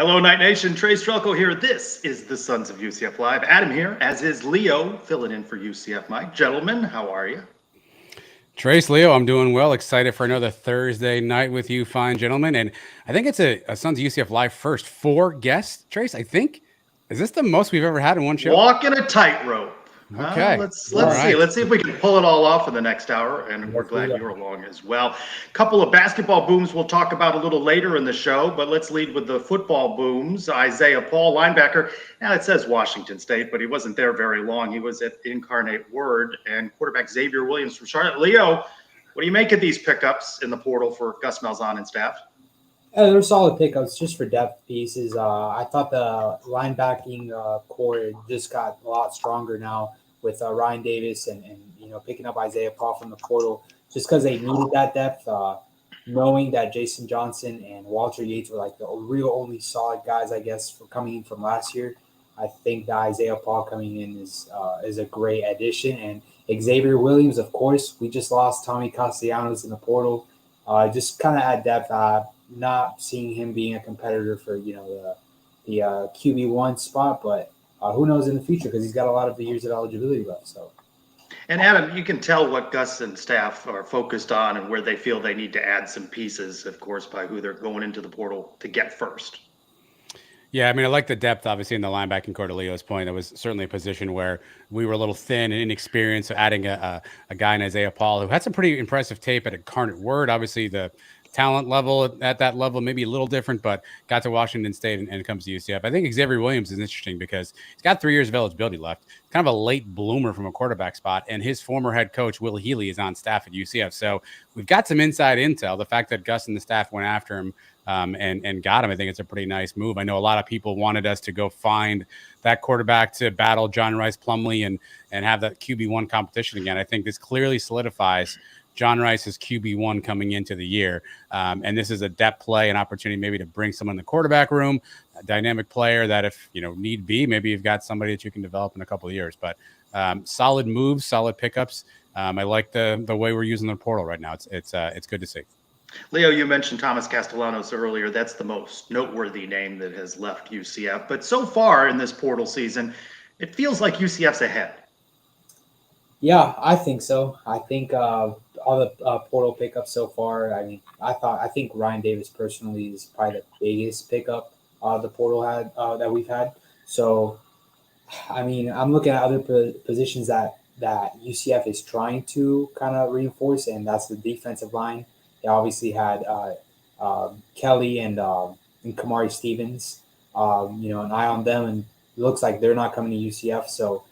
Hello, Night Nation. Trey Strelko here. This is the Sons of UCF Live. Adam here, as is Leo, filling in for UCF Mike. Gentlemen, how are you? Trace, Leo, I'm doing well. Excited for another Thursday night with you, fine gentlemen. And I think it's a Sons of UCF Live first. 4 guests, Trace, I think. Is this the most we've ever had in one show? Walking a tightrope. Okay. Let's All see. right. Let's see if we can pull it all off in the next hour, and we're glad you're along as well. Couple of basketball booms we'll talk about a little later in the show, but let's lead with the football booms. Isaiah Paul, linebacker. Now it says Washington State, but he wasn't there very long. He was at Incarnate Word, and quarterback Xavier Williams from Charlotte. Leo, what do you make of these pickups in the portal for Gus Malzahn and staff? They're solid pickups just for depth pieces. I thought the linebacking core just got a lot stronger now with Ryan Davis and picking up Isaiah Paul from the portal just because they needed that depth. Knowing that Jason Johnson and Walter Yates were like the real only solid guys, I guess, for coming in from last year. I think that Isaiah Paul coming in is a great addition. And Xavier Williams, of course, we just lost Tommy Castellanos in the portal. Just kind of add depth. Not seeing him being a competitor for the QB1 spot, but who knows in the future because he's got a lot of the years of eligibility left. So, and Adam, you can tell what Gus and staff are focused on and where they feel they need to add some pieces, of course, by who they're going into the portal to get first. Yeah, I mean, I like the depth, obviously, in the linebacking core to Leo's point. That was certainly a position where we were a little thin and inexperienced. So adding a guy in Isaiah Paul, who had some pretty impressive tape at Incarnate Word. Obviously, the talent level at that level maybe a little different, but got to Washington State and comes to UCF. I think Xavier Williams is interesting because he's got 3 years of eligibility left. Kind of a late bloomer from a quarterback spot, and his former head coach, Will Healy, is on staff at UCF. So we've got some inside intel. The fact that Gus and the staff went after him and got him, I think it's a pretty nice move. I know a lot of people wanted us to go find that quarterback to battle John Rice Plumlee and have that QB1 competition again. I think this clearly solidifies John Rice's QB1 coming into the year. And this is a depth play, an opportunity maybe to bring someone in the quarterback room, a dynamic player that if, need be, maybe you've got somebody that you can develop in a couple of years. But solid moves, solid pickups. I like the way we're using the portal right now. It's good to see. Leo, you mentioned Thomas Castellanos earlier. That's the most noteworthy name that has left UCF. But so far in this portal season, it feels like UCF's ahead. Yeah, I think so. I think all the portal pickups so far. I mean, I think Ryan Davis personally is probably the biggest pickup the portal had that we've had. So, I mean, I'm looking at other positions that UCF is trying to kind of reinforce, and that's the defensive line. They obviously had Kelly and Kamari Stevens, an eye on them, and it looks like they're not coming to UCF. So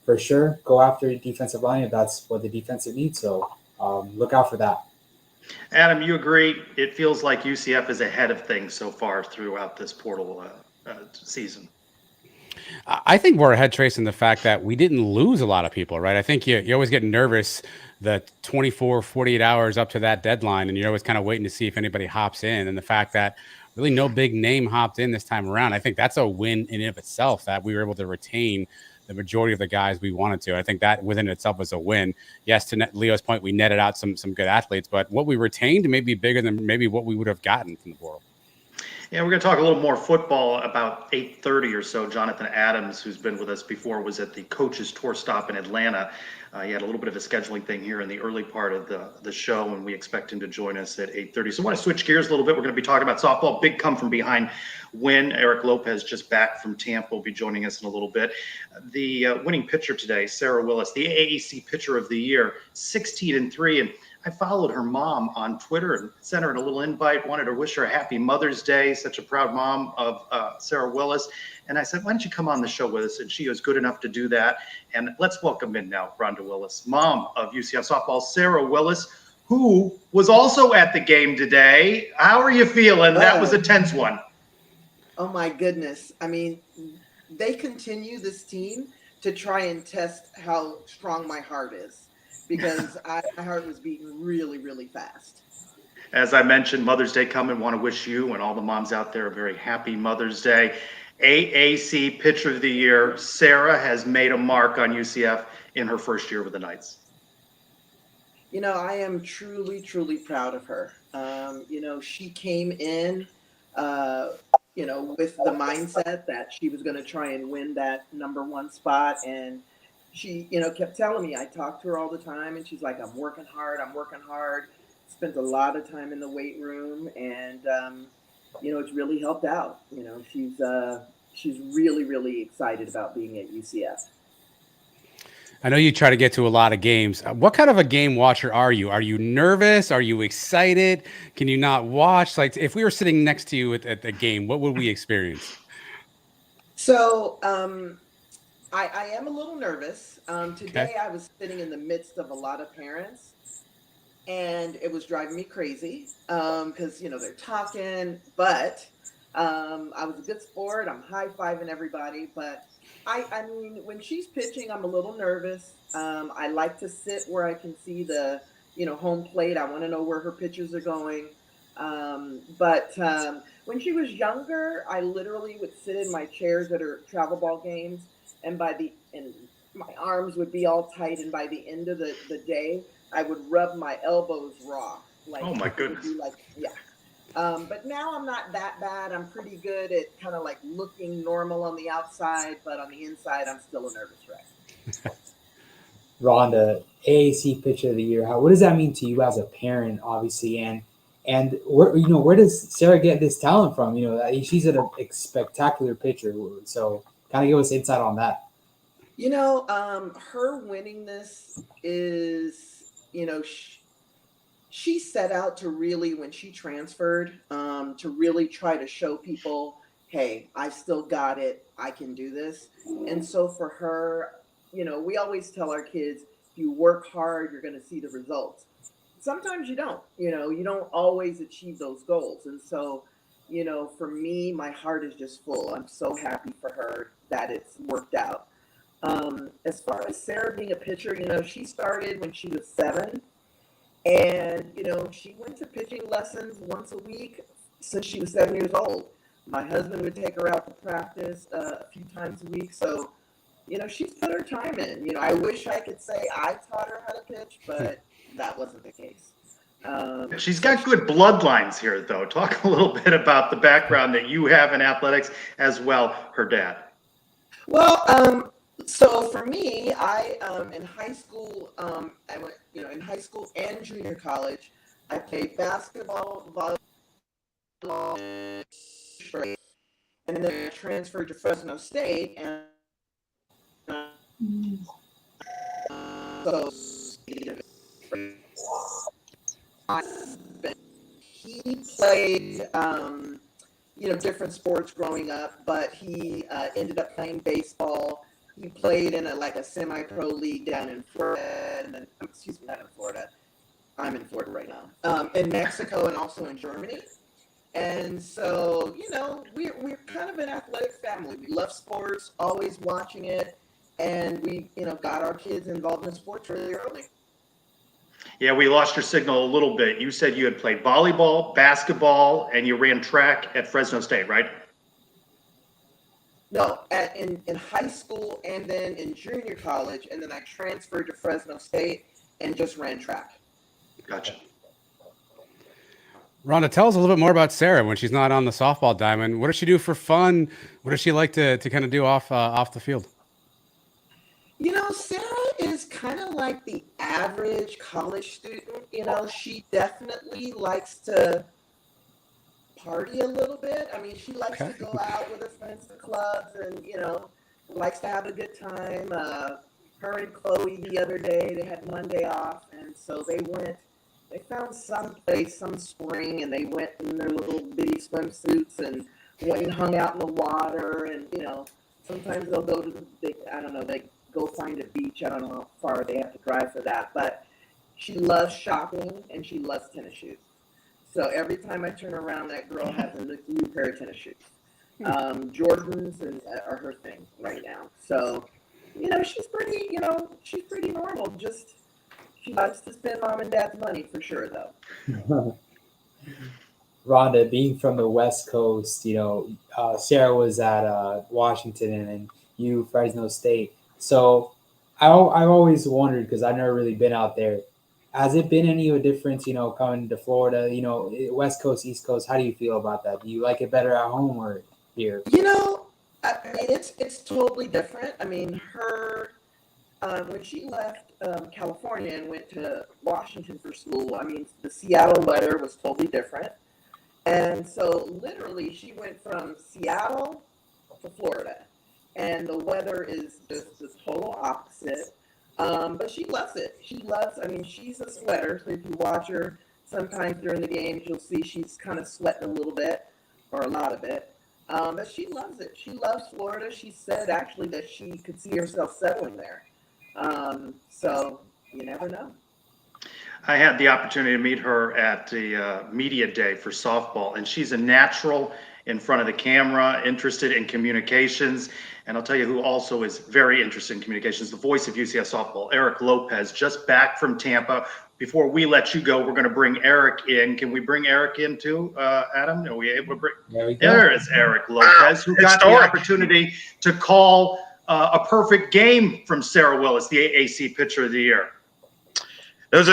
for sure, go after the defensive line if that's what the defensive needs. So look out for that. Adam, you agree? It feels like UCF is ahead of things so far throughout this portal season. I think we're ahead, Trace, in the fact that we didn't lose a lot of people, right? I think you always get nervous the 24, 48 hours up to that deadline, and you're always kind of waiting to see if anybody hops in. And the fact that really no big name hopped in this time around, I think that's a win in and of itself that we were able to retain the majority of the guys we wanted to. I think that within itself was a win. Yes, to Leo's point, we netted out some good athletes, but what we retained may be bigger than maybe what we would have gotten from the portal. Yeah, we're going to talk a little more football about 8:30 or so. Jonathan Adams, who's been with us before, was at the coaches tour stop in Atlanta. He had a little bit of a scheduling thing here in the early part of the show, and we expect him to join us at 8:30. So I want to switch gears a little bit. We're going to be talking about softball. Big come from behind win. Eric Lopez just back from Tampa will be joining us in a little bit. The winning pitcher today, Sarah Willis, the AAC Pitcher of the Year, 16-3. And I followed her mom on Twitter and sent her a little invite, wanted to wish her a happy Mother's Day, such a proud mom of Sarah Willis. And I said, why don't you come on the show with us? And she was good enough to do that. And let's welcome in now Rhonda Willis, mom of UCF softball, Sarah Willis, who was also at the game today. How are you feeling? That was a tense one. Oh, my goodness. I mean, they continue, this team, to try and test how strong my heart is. Because my heart was beating really, really fast. As I mentioned, Mother's Day coming. Want to wish you and all the moms out there a very happy Mother's Day. AAC Pitcher of the Year. Sarah has made a mark on UCF in her first year with the Knights. I am truly, truly proud of her. She came in with the mindset that she was going to try and win that number one spot. And she, kept telling me, I talked to her all the time, and she's like, I'm working hard. I'm working hard. Spent a lot of time in the weight room, and, it's really helped out. She's really, really excited about being at UCF. I know you try to get to a lot of games. What kind of a game watcher are you? Are you nervous? Are you excited? Can you not watch? Like, if we were sitting next to you at the game, what would we experience? So I am a little nervous. Today I was sitting in the midst of a lot of parents, and it was driving me crazy because, they're talking, but I was a good sport. I'm high-fiving everybody, but I mean, when she's pitching, I'm a little nervous. I like to sit where I can see the, home plate. I want to know where her pitches are going. But when she was younger, I literally would sit in my chairs at her travel ball games, and my arms would be all tight. And by the end of the day, I would rub my elbows raw. Like, oh my goodness. Yeah. But now I'm not that bad. I'm pretty good at kind of like looking normal on the outside, but on the inside, I'm still a nervous wreck. Rhonda, AAC Pitcher of the Year. What does that mean to you as a parent, obviously, and where does Sarah get this talent from? She's a spectacular pitcher. So kind of give us insight on that. Her winning this is, she set out to really, when she transferred, to really try to show people, hey, I still got it. I can do this. And so for her, we always tell our kids, if you work hard, you're going to see the results. Sometimes you don't, you don't always achieve those goals. And so, for me, my heart is just full. I'm so happy for her that it's worked out. As far as Sarah being a pitcher, she started when she was 7. And, she went to pitching lessons once a week since she was 7 years old. My husband would take her out to practice a few times a week. So, she's put her time in. I wish I could say I taught her how to pitch, but that wasn't the case. She's got good bloodlines here, though. Talk a little bit about the background that you have in athletics as well, her dad. Well, so for me, I in high school, I went, in high school and junior college, I played basketball, volleyball, and then I transferred to Fresno State, and so he played, different sports growing up, but he ended up playing baseball. He played in a semi-pro league down in Florida, and then, excuse me, not in Florida. I'm in Florida right now. In Mexico and also in Germany. And so, we're kind of an athletic family. We love sports, always watching it, and we, got our kids involved in sports really early. Yeah, we lost your signal a little bit. You said you had played volleyball, basketball, and you ran track at Fresno State, right? No, in high school and then in junior college, and then I transferred to Fresno State and just ran track. Gotcha. Rhonda, tell us a little bit more about Sarah when she's not on the softball diamond. What does she do for fun? What does she like to kind of do off the field? Sarah is kind of like the average college student. She definitely likes to party a little bit. I mean, she likes to go out with her friends to clubs and, likes to have a good time. Her and Chloe the other day, they had Monday off, and so they found some place, some spring, and they went in their little bitty swimsuits and went and hung out in the water. And, sometimes they'll go to they go find a beach. I don't know how far they have to drive for that, but she loves shopping and she loves tennis shoes. So every time I turn around, that girl has a new pair of tennis shoes. Jordans are her thing right now. So, she's pretty normal. Just she likes to spend mom and dad's money for sure, though. Rhonda, being from the West Coast, Sarah was at Washington and you Fresno State. So I've always wondered, because I've never really been out there, Has it been any of a difference, coming to Florida, West Coast, East Coast? How do you feel about that? Do you like it better at home or here? I mean, it's totally different. I mean, her when she left California and went to Washington for school, I mean, the Seattle weather was totally different. And so literally she went from Seattle to Florida. And the weather is just the total opposite. But she loves it. I mean, she's a sweater. So if you watch her sometimes during the games, you'll see she's kind of sweating a little bit or a lot of it. But she loves it. She loves Florida. She said actually that she could see herself settling there. So you never know. I had the opportunity to meet her at the media day for softball, and she's a natural in front of the camera, interested in communications. And I'll tell you who also is very interested in communications, the voice of UCF softball, Eric Lopez, just back from Tampa. Before we let you go, we're going to bring Eric in. Can we bring Eric in too, Adam? Are we able to bring? There we go. There is Eric Lopez, who got the opportunity to call a perfect game from Sarah Willis, the AAC Pitcher of the Year. It was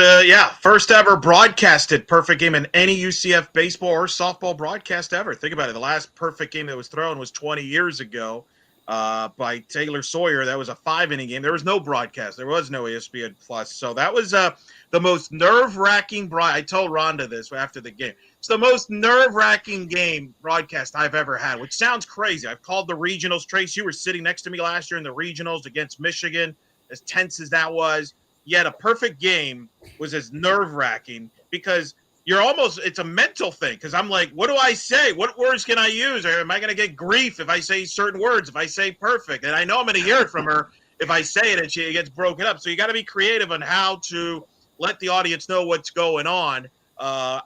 first ever broadcasted perfect game in any UCF baseball or softball broadcast ever. Think about it. The last perfect game that was thrown was 20 years ago by Taylor Sawyer. That was a 5-inning game. There was no broadcast. There was no ESPN Plus. So that was the most nerve-wracking I told Rhonda this after the game. It's the most nerve-wracking game broadcast I've ever had, which sounds crazy. I've called the regionals. Trace, you were sitting next to me last year in the regionals against Michigan, as tense as that was. Yet a perfect game was as nerve-wracking because it's a mental thing. Because I'm like, what do I say? What words can I use? Or am I going to get grief if I say certain words, if I say perfect? And I know I'm going to hear it from her if I say it and she gets broken up. So you got to be creative on how to let the audience know what's going on.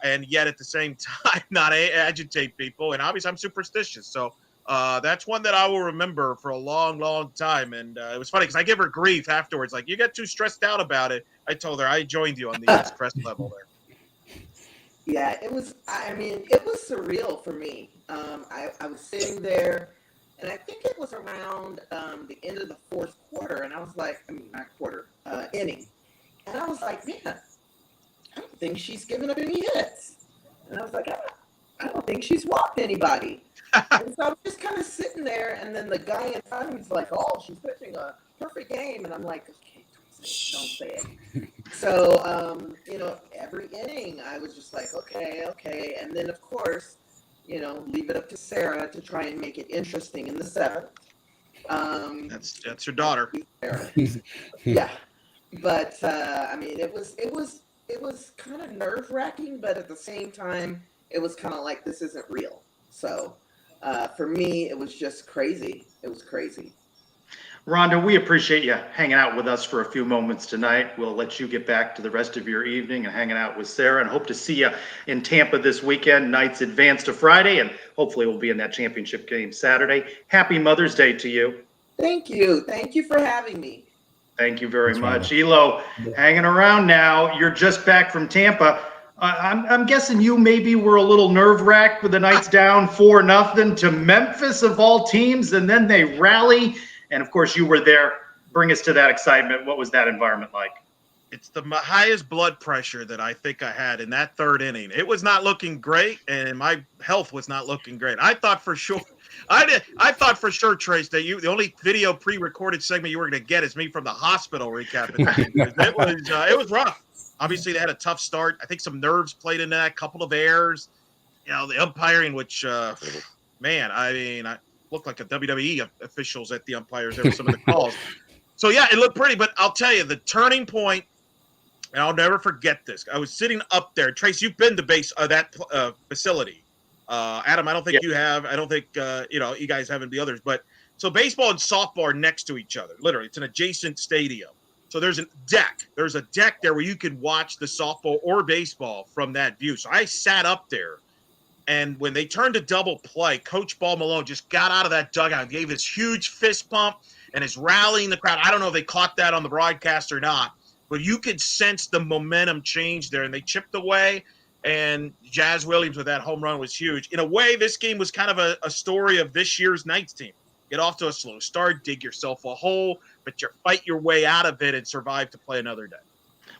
And yet at the same time, not agitate people. And obviously I'm superstitious. So that's one that I will remember for a long, long time. And it was funny because I give her grief afterwards. Like, you get too stressed out about it. I told her I joined you on the stress level there. Yeah, it was surreal for me. I was sitting there, and I think it was around the end of the fourth quarter, and I was like, not quarter, inning. And I was like, man, I don't think she's giving up any hits. And I was like, I don't think she's walked anybody. And so I was just kind of sitting there, and then the guy in front of me was like, oh, she's pitching a perfect game. And I'm like, okay, don't say it. So, every inning I was just like, okay. And then, of course, leave it up to Sarah to try and make it interesting in the seventh. That's her daughter. Yeah. But, it was kind of nerve-wracking, but at the same time, it was kind of like, this isn't real. So, for me, it was just crazy. It was crazy. Rhonda, we appreciate you hanging out with us for a few moments tonight. We'll let you get back to the rest of your evening and hanging out with Sarah, and hope to see you in Tampa this weekend. Nights advance to Friday, and hopefully we'll be in that championship game Saturday. Happy Mother's Day to you. Thank you. Thank you for having me. Thank you very much. Elo, hanging around now. You're just back from Tampa. I'm guessing you maybe were a little nerve-wracked with the Knights down 4-0 to Memphis of all teams, and then they rally. And, of course, you were there. Bring us to that excitement. What was that environment like? It's the highest blood pressure that I think I had in that third inning. It was not looking great, and my health was not looking great. I thought for sure, Trace, that the only video pre-recorded segment you were going to get is me from the hospital recapping the game. It was rough. Obviously, they had a tough start. I think some nerves played in that, a couple of errors. The umpiring, which, I looked like a WWE officials at the umpires. There were some of the calls. So, yeah, it looked pretty. But I'll tell you, the turning point, and I'll never forget this. I was sitting up there. Trace, you've been to that facility. Adam, I don't think you have. I don't think, you guys haven't, the others. But so baseball and softball are next to each other. Literally, it's an adjacent stadium. So there's a deck. There's a deck there where you can watch the softball or baseball from that view. So I sat up there. And when they turned to double play, Coach Ball Malone just got out of that dugout and gave this huge fist pump and is rallying the crowd. I don't know if they caught that on the broadcast or not, but you could sense the momentum change there. And they chipped away, and Jazz Williams with that home run was huge. In a way, this game was kind of a story of this year's Knights team. Get off to a slow start, dig yourself a hole, but you fight your way out of it and survive to play another day.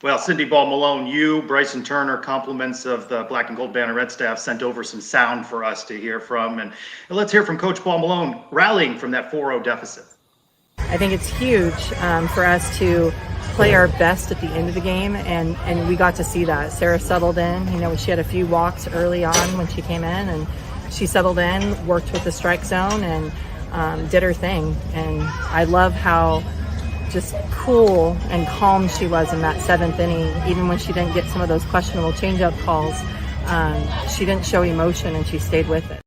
Well, Cindy Ball Malone, you, Bryson Turner, compliments of the Black and Gold Banneret staff, sent over some sound for us to hear from. And let's hear from Coach Ball Malone rallying from that 4-0 deficit. I think it's huge for us to play our best at the end of the game, and we got to see that. Sarah settled in. She had a few walks early on when she came in, and she settled in, worked with the strike zone, and did her thing. And I love how just cool and calm she was in that 7th inning, even when she didn't get some of those questionable changeup calls. She didn't show emotion, and she stayed with it.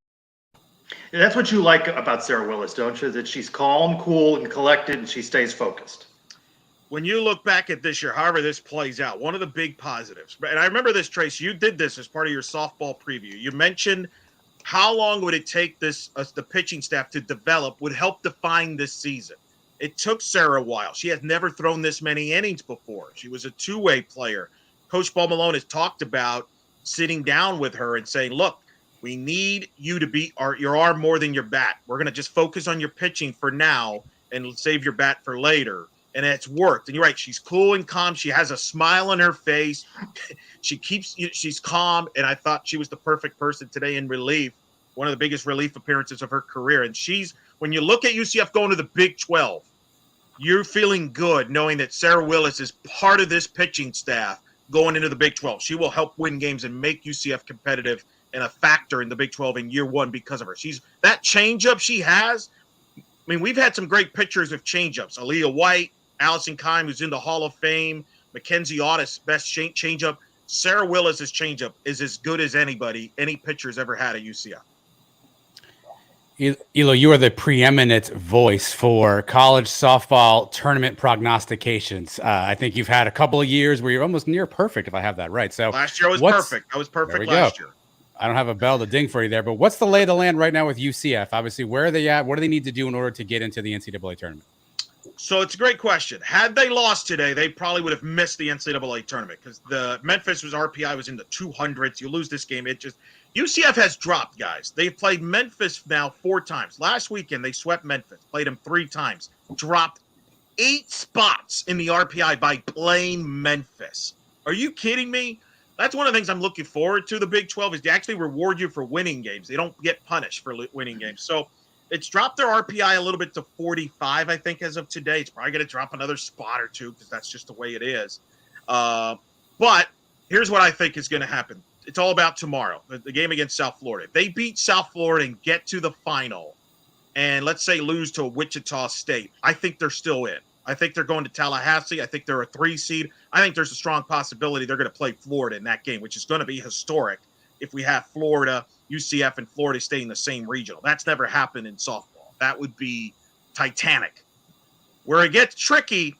Yeah, that's what you like about Sarah Willis, don't you? That she's calm, cool, and collected, and she stays focused. When you look back at this year, however this plays out, one of the big positives, and I remember this, Trace, you did this as part of your softball preview. You mentioned how long would it take the pitching staff to develop, would help define this season. It took Sarah a while. She has never thrown this many innings before. She was a two-way player. Coach Ball Malone has talked about sitting down with her and saying, look, we need you to be your arm more than your bat. We're going to just focus on your pitching for now and save your bat for later. And it's worked. And you're right. She's cool and calm. She has a smile on her face. She's calm. And I thought she was the perfect person today in relief. One of the biggest relief appearances of her career. And when you look at UCF going to the Big 12, you're feeling good knowing that Sarah Willis is part of this pitching staff going into the Big 12. She will help win games and make UCF competitive and a factor in the Big 12 in year one because of her. That changeup she has. I mean, we've had some great pictures of changeups. Aaliyah White, Allison Kime, who's in the Hall of Fame, Mackenzie Otis, best changeup. Sarah Willis's changeup is as good as any pitcher's ever had at UCF. Elo, you are the preeminent voice for college softball tournament prognostications. I think you've had a couple of years where you're almost near perfect, if I have that right. So last year was perfect. I was perfect last year. I don't have a bell to ding for you there, but what's the lay of the land right now with UCF? Obviously, where are they at? What do they need to do in order to get into the NCAA tournament? So it's a great question. Had they lost today, they probably would have missed the NCAA tournament because the Memphis RPI was in the 200s. You lose this game, UCF has dropped, guys. They've played Memphis now 4 times. Last weekend, they swept Memphis, played them 3 times, dropped 8 spots in the RPI by playing Memphis. Are you kidding me? That's one of the things I'm looking forward to the Big 12 is they actually reward you for winning games. They don't get punished for winning games. So it's dropped their RPI a little bit to 45, I think, as of today. It's probably going to drop another spot or 2 because that's just the way it is. But here's what I think is going to happen. It's all about tomorrow, the game against South Florida. If they beat South Florida and get to the final and let's say lose to Wichita State, I think they're still in. I think they're going to Tallahassee. I think they're a 3 seed. I think there's a strong possibility they're going to play Florida in that game, which is going to be historic if we have Florida, UCF, and Florida State in the same regional. That's never happened in softball. That would be titanic. Where it gets tricky,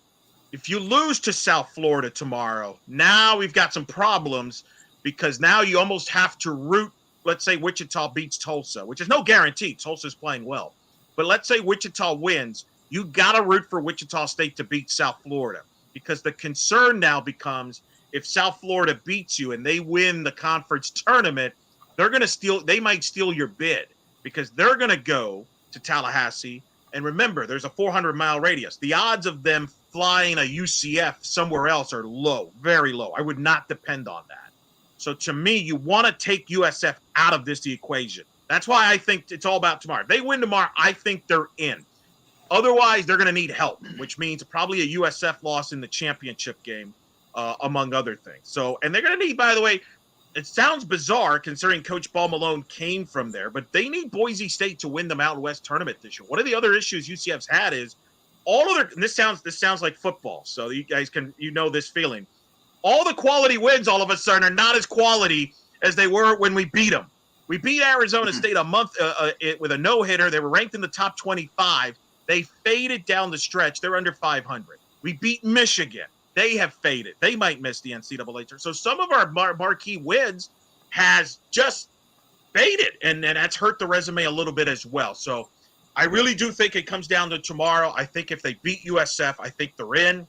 if you lose to South Florida tomorrow, now we've got some problems because now you almost have to root. Let's say Wichita beats Tulsa, which is no guarantee. Tulsa's playing well. But let's say Wichita wins. You got to root for Wichita State to beat South Florida because the concern now becomes if South Florida beats you and they win the conference tournament, they might steal your bid because they're going to go to Tallahassee. And remember, there's a 400-mile radius. The odds of them flying a UCF somewhere else are low, very low. I would not depend on that. So to me, you want to take USF out of the equation. That's why I think it's all about tomorrow. If they win tomorrow, I think they're in. Otherwise, they're going to need help, which means probably a USF loss in the championship game, among other things. So, and they're going to need, by the way, it sounds bizarre considering Coach Ball Malone came from there, but they need Boise State to win the Mountain West tournament this year. One of the other issues UCF's had is this sounds like football, so you guys this feeling. All the quality wins all of a sudden are not as quality as they were when we beat them. We beat Arizona State a month with a no-hitter. They were ranked in the top 25. They faded down the stretch. They're under 500. We beat Michigan. They have faded. They might miss the NCAA tournament. So some of our marquee wins has just faded, and that's hurt the resume a little bit as well. So I really do think it comes down to tomorrow. I think if they beat USF, I think they're in.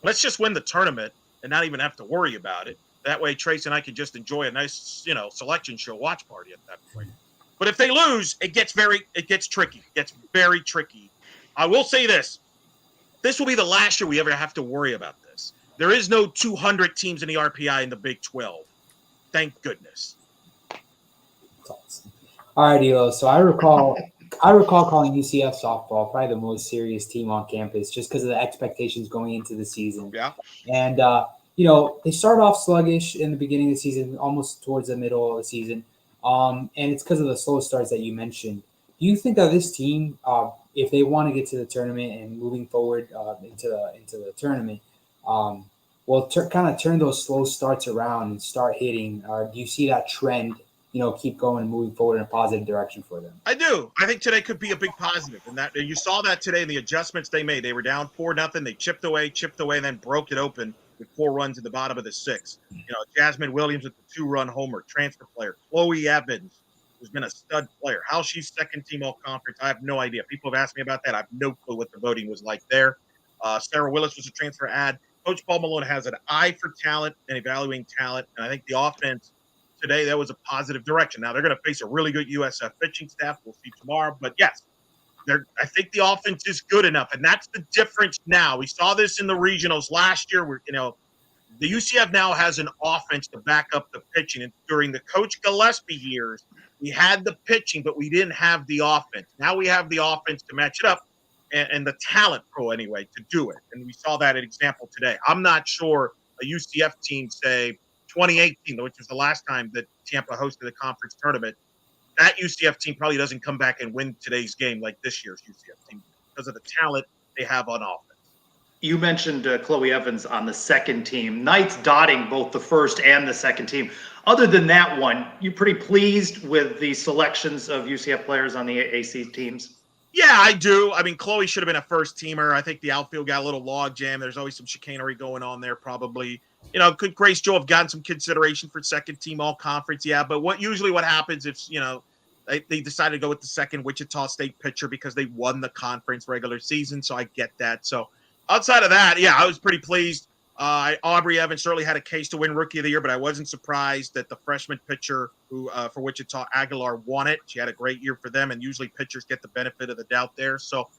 Let's just win the tournament and not even have to worry about it. That way, Trace and I can just enjoy a nice, selection show watch party at that point. But if they lose, it gets tricky. It gets very tricky. I will say this. This will be the last year we ever have to worry about this. There is no 200 teams in the RPI in the Big 12. Thank goodness. Awesome. All right, Elo. So I recall calling UCF softball probably the most serious team on campus just because of the expectations going into the season. Yeah. And they start off sluggish in the beginning of the season, almost towards the middle of the season. And it's because of the slow starts that you mentioned. Do you think that this team, if they want to get to the tournament and moving forward into the tournament, will kind of turn those slow starts around and start hitting? Or do you see that trend, keep going and moving forward in a positive direction for them? I do. I think today could be a big positive, and that you saw that today in the adjustments they made. They were down 4-0. They chipped away, and then broke it open with 4 runs in the bottom of the 6th. Jasmine Williams with the 2-run homer, transfer player. Chloe Evans, who's been a stud player. How she's second team all conference, I have no idea. People have asked me about that. I have no clue what the voting was like there. Sarah Willis was a transfer ad. Coach Paul Malone has an eye for talent and evaluating talent, and I think the offense today, that was a positive direction. Now, they're going to face a really good USF pitching staff. We'll see tomorrow. But, yes, I think the offense is good enough, and that's the difference now. We saw this in the regionals last year. The UCF now has an offense to back up the pitching. And during the Coach Gillespie years, we had the pitching, but we didn't have the offense. Now we have the offense to match it up and the talent pro anyway to do it. And we saw that example today. I'm not sure a UCF team, say, 2018, which was the last time that Tampa hosted the conference tournament, that UCF team probably doesn't come back and win today's game like this year's UCF team because of the talent they have on offense. You mentioned Chloe Evans on the second team. Knights dotting both the first and the second team. Other than that one, you pretty pleased with the selections of UCF players on the AC teams? Yeah, I do. I mean, Chloe should have been a first teamer. I think the outfield got a little log jam. There's always some chicanery going on there probably. Could Grace Joe have gotten some consideration for second team all conference? Yeah, but what happens if, they decided to go with the second Wichita State pitcher because they won the conference regular season. So I get that. So outside of that, yeah, I was pretty pleased. Aubrey Evans certainly had a case to win Rookie of the Year, but I wasn't surprised that the freshman pitcher who for Wichita, Aguilar, won it. She had a great year for them, and usually pitchers get the benefit of the doubt there. So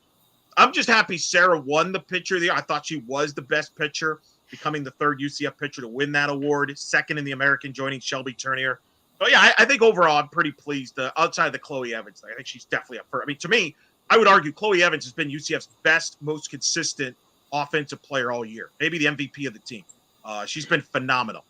I'm just happy Sarah won the pitcher of the year. I thought she was the best pitcher, becoming the third UCF pitcher to win that award, second in the American, joining Shelby Turnier. So, yeah, I think overall I'm pretty pleased. Outside of the Chloe Evans thing, I think she's definitely up for it. I mean, to me, I would argue Chloe Evans has been UCF's best, most consistent offensive player all year, maybe the MVP of the team. She's been phenomenal.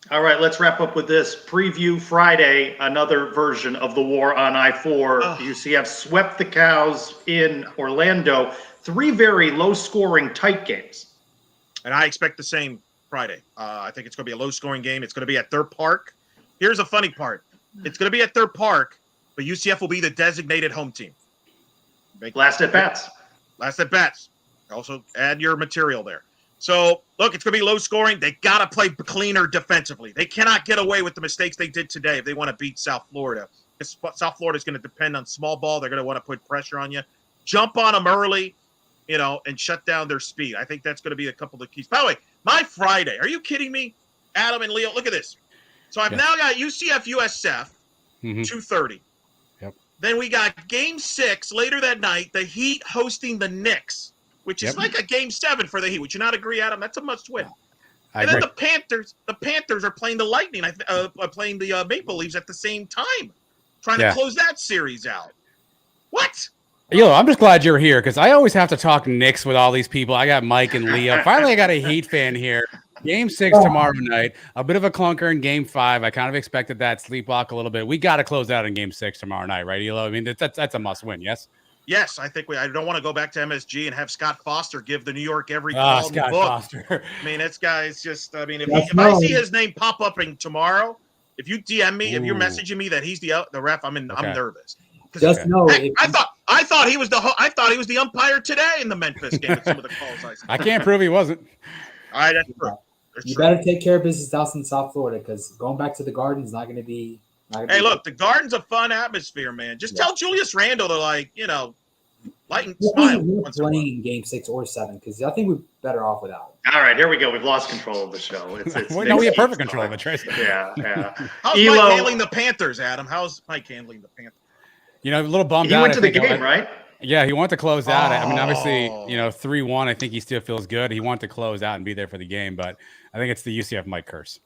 All right, let's wrap up with this. Preview Friday, another version of the war on I-4. UCF swept the Cows in Orlando. 3 very low-scoring, tight games. And I expect the same Friday. I think it's going to be a low-scoring game. It's going to be at their park. Here's the funny part. It's going to be at their park, but UCF will be the designated home team. Last at bats. Last at bats. Also add your material there. So, look, it's going to be low scoring. They got to play cleaner defensively. They cannot get away with the mistakes they did today if they want to beat South Florida. South Florida is going to depend on small ball. They're going to want to put pressure on you. Jump on them early, and shut down their speed. I think that's going to be a couple of keys. By the way, my Friday, are you kidding me? Adam and Leo, look at this. So I've now got UCF USF, 2:30. Yep. Then we got Game 6 later that night, the Heat hosting the Knicks, which is like a Game 7 for the Heat. Would you not agree, Adam? That's a must-win. And then the Panthers are playing the Lightning, playing the Maple Leafs at the same time, trying to close that series out. What? I'm just glad you're here because I always have to talk Knicks with all these people. I got Mike and Leo. Finally, I got a Heat fan here. Game 6 tomorrow night. A bit of a clunker in Game 5. I kind of expected that sleepwalk a little bit. We got to close out in Game 6 tomorrow night, right, Elo? I mean, that's a must-win, yes? Yes, I think I don't want to go back to MSG and have Scott Foster give the New York every call in the Scott book. Foster. I mean, this guy is just. I mean, if I see his name pop up tomorrow, if you DM me, if you're messaging me that he's the ref, I'm nervous. Just know, I thought he was the umpire today in the Memphis game. Some of the calls I saw. I can't prove he wasn't. All right, that's true. You better take care of business out in South Florida because going back to the Garden is not going to be. Hey, look, the Garden's a fun atmosphere, man. Just tell Julius Randle to light and smile. Playing Game 6 or 7 because I think we're better off without it. All right, here we go. We've lost control of the show. We have perfect control of it, Tracy. Yeah. How's Mike handling the Panthers, Adam? How's Mike handling the Panthers? A little bummed out. He went to the game, right? right? Yeah, he wanted to close out. I mean, obviously, Oh. 3-1. I think he still feels good. He wanted to close out and be there for the game, but I think it's the UCF Mike curse.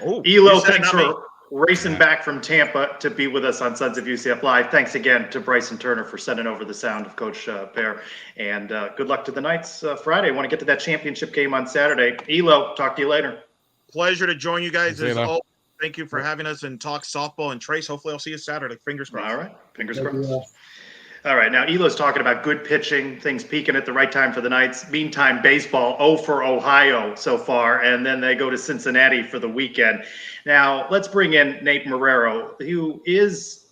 Oh, Elo, you said it, thanks not me. for racing Yeah. back from Tampa to be with us on Sons of UCF Live. Thanks again to Bryson Turner for sending over the sound of Coach Pear. And good luck to the Knights Friday. I want to get to that championship game on Saturday. Elo, talk to you later. Pleasure to join you guys See you, as Lo. always. Thank you for having us and talk softball. And Trace, hopefully I'll see you Saturday. Fingers crossed. All right. Fingers Maybe, crossed. All right, now Elo's talking about good pitching, things peaking at the right time for the Knights. Meantime, baseball, 0 for Ohio so far, and then they go to Cincinnati for the weekend. Now, let's bring in Nate Marrero, who is,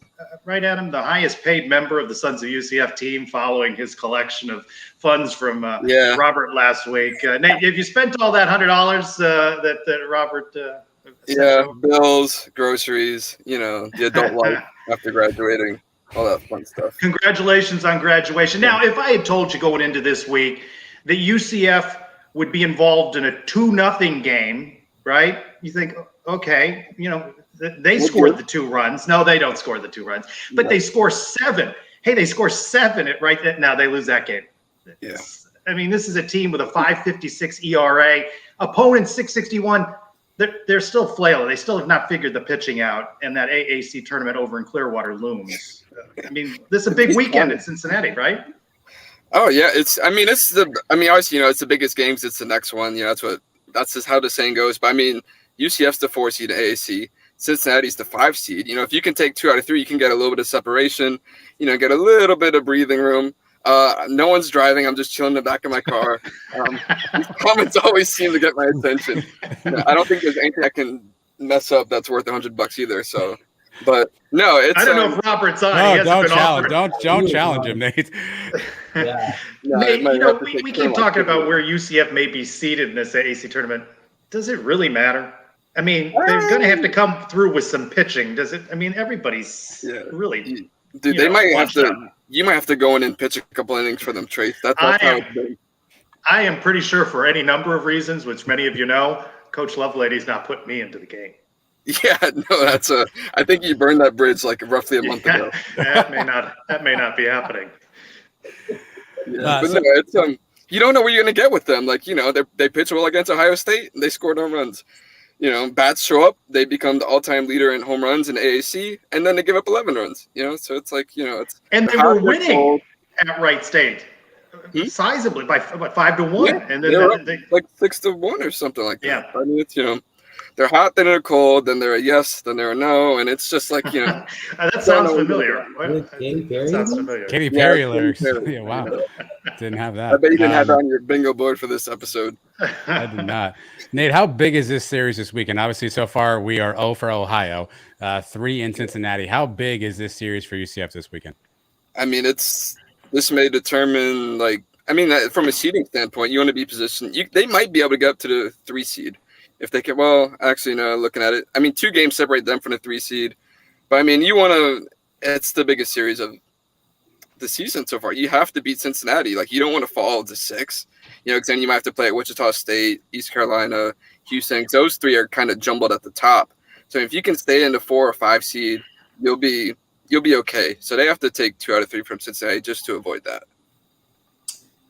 right, Adam, the highest paid member of the Sons of UCF team following his collection of funds from Robert last week. Nate, have you spent all that $100 that Robert sent you? Bills, groceries, the adult life after graduating. All that fun stuff. Congratulations on graduation. Now, if I had told you going into this week that UCF would be involved in a 2-0 game, right? You think, okay, they scored the 2 runs. No, they don't score the 2 runs, but they score 7. Hey, they score 7 at right there. Now they lose that game. Yeah. I mean, this is a team with a 5.56 ERA, opponent 6.61. They're still flailing. They still have not figured the pitching out, and that AAC tournament over in Clearwater looms. I mean, this is a big weekend in Cincinnati, right? Oh yeah, obviously, it's the biggest games. It's the next one. That's just how the saying goes. But I mean, UCF's the 4 seed in AAC. Cincinnati's the 5 seed. If you can take 2 out of 3, you can get a little bit of separation. Get a little bit of breathing room. No one's driving. I'm just chilling in the back of my car. These comments always seem to get my attention. I don't think there's anything I can mess up that's worth $100 either. So, but no, it's. I don't know if Robert's on. No, don't challenge. Don't challenge him, Nate. Yeah. Nate, we keep talking about where UCF may be seated in this AAC tournament. Does it really matter? I mean, they're going to have to come through with some pitching. Does it? I mean, everybody's really. Dude, they might have to. You might have to go in and pitch a couple innings for them, Trace. That's how it's been. I am pretty sure for any number of reasons, which many of you know, Coach Lovelady's not putting me into the game. Yeah, no, I think you burned that bridge like roughly a month ago. That may not be happening. Yeah, but no, it's you don't know what you're gonna get with them. Like, they pitch well against Ohio State and they scored home runs. Bats show up, they become the all-time leader in home runs in AAC, and then they give up 11 runs. So it's like, it's. And they were winning at Wright State, sizably by 5-1, yeah, and then they like 6-1 or something like that. Yeah, I mean, it's they're hot, then they're cold, then they're a yes, then they're a no, and it's just like that sounds familiar. Sounds familiar. Katy Perry lyrics. Perry. Yeah, wow. Didn't have that. I bet you didn't have that on your bingo board for this episode. I did not. Nate, how big is this series this weekend? Obviously, so far we are 0 for Ohio, 3 in Cincinnati. How big is this series for UCF this weekend? I mean, this may determine, from a seeding standpoint, you want to be positioned. They might be able to get up to the 3 seed if they can. Well, actually, no. Looking at it, I mean, 2 games separate them from the 3 seed. But I mean, you want to. It's the biggest series of the season so far. You have to beat Cincinnati. Like, you don't want to fall to 6. Because then you might have to play at Wichita State, East Carolina, Houston. Those 3 are kind of jumbled at the top. So if you can stay in the 4 or 5 seed, you'll be okay. So they have to take 2 out of 3 from Cincinnati just to avoid that.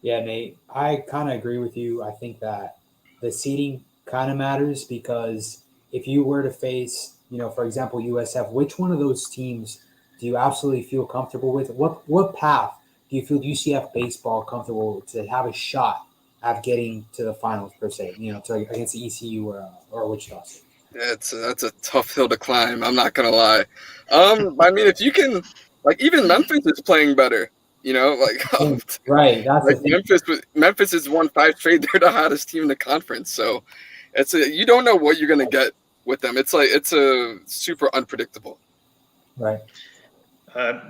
Yeah, Nate, I kind of agree with you. I think that the seeding kind of matters because if you were to face, for example, USF, which one of those teams do you absolutely feel comfortable with? What path do you feel UCF baseball comfortable to have a shot at getting to the finals per se? Against the ECU or Wichita State. That's a tough hill to climb. I'm not gonna lie. I mean, if you can, even Memphis is playing better. Right. That's Memphis has won 5 straight. They're the hottest team in the conference. So you don't know what you're gonna get with them. It's a super unpredictable. Right.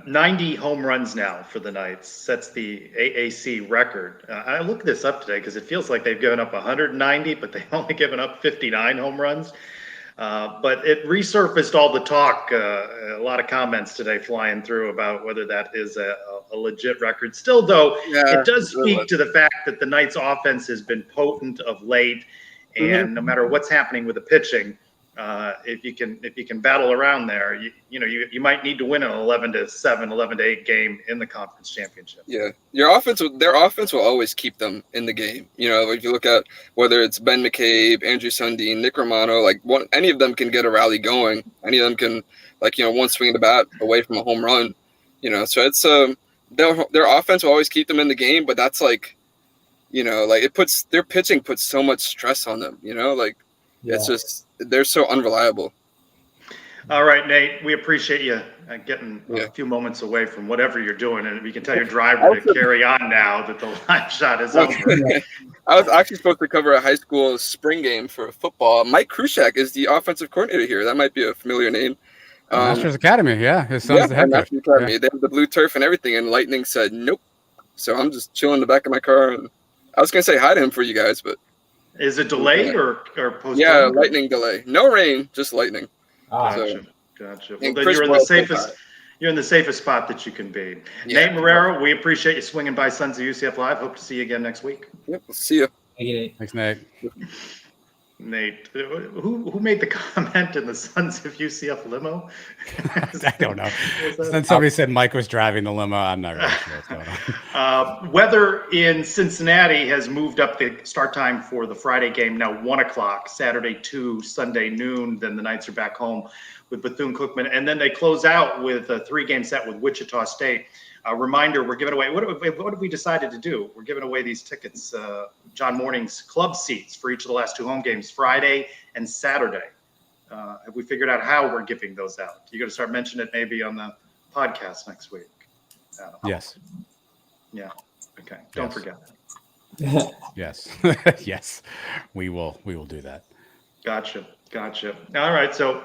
90 home runs now for the Knights. Sets the AAC record. I looked this up today because it feels like they've given up 190, but they've only given up 59 home runs. But it resurfaced all the talk, a lot of comments today flying through about whether that is a legit record. Still, though, it does speak to the fact that the Knights offense has been potent of late. And no matter what's happening with the pitching, If you can battle around there, you might need to win an 11-7, 11-8 game in the conference championship. Yeah, their offense will always keep them in the game. If you look at whether it's Ben McCabe, Andrew Sundin, Nick Romano, any of them can get a rally going. Any of them can, one swing of the bat away from a home run. So it's their offense will always keep them in the game, but that's their pitching puts so much stress on them. It's just they're so unreliable. All right, Nate, we appreciate you getting a few moments away from whatever you're doing, and we can tell your driver to carry on now that the line shot is over. I was actually supposed to cover a high school spring game for football. Mike Krushak is the offensive coordinator here. That might be a familiar name. Masters Academy, yeah. His son's the head coach. Masters Academy. They have the blue turf and everything, and Lightning said nope. So I'm just chilling in the back of my car, and I was gonna say hi to him for you guys, but is it delayed or postponed? Yeah, lightning delay. No rain, just lightning. Gotcha. Well, then you're in the safest spot that you can be. Yeah. Nate Marrero, we appreciate you swinging by Sons of UCF Live. Hope to see you again next week. Yep, we'll see you. Thanks, Nate. Nate, who made the comment in the Sons of UCF limo? I don't know. Then somebody said Mike was driving the limo. I'm not really sure what's going on. Weather in Cincinnati has moved up the start time for the Friday game, now 1 o'clock, Saturday 2, Sunday noon. Then the Knights are back home with Bethune-Cookman. And then they close out with a 3-game set with Wichita State. Reminder, we're giving away, what have we decided to do? We're giving away these tickets, John Morning's club seats for each of the last 2 home games, Friday and Saturday. Have we figured out how we're giving those out? You're going to start mentioning it maybe on the podcast next week. Yes. Yeah. Okay. Don't forget. Yes. Yes. We will do that. Gotcha. All right. So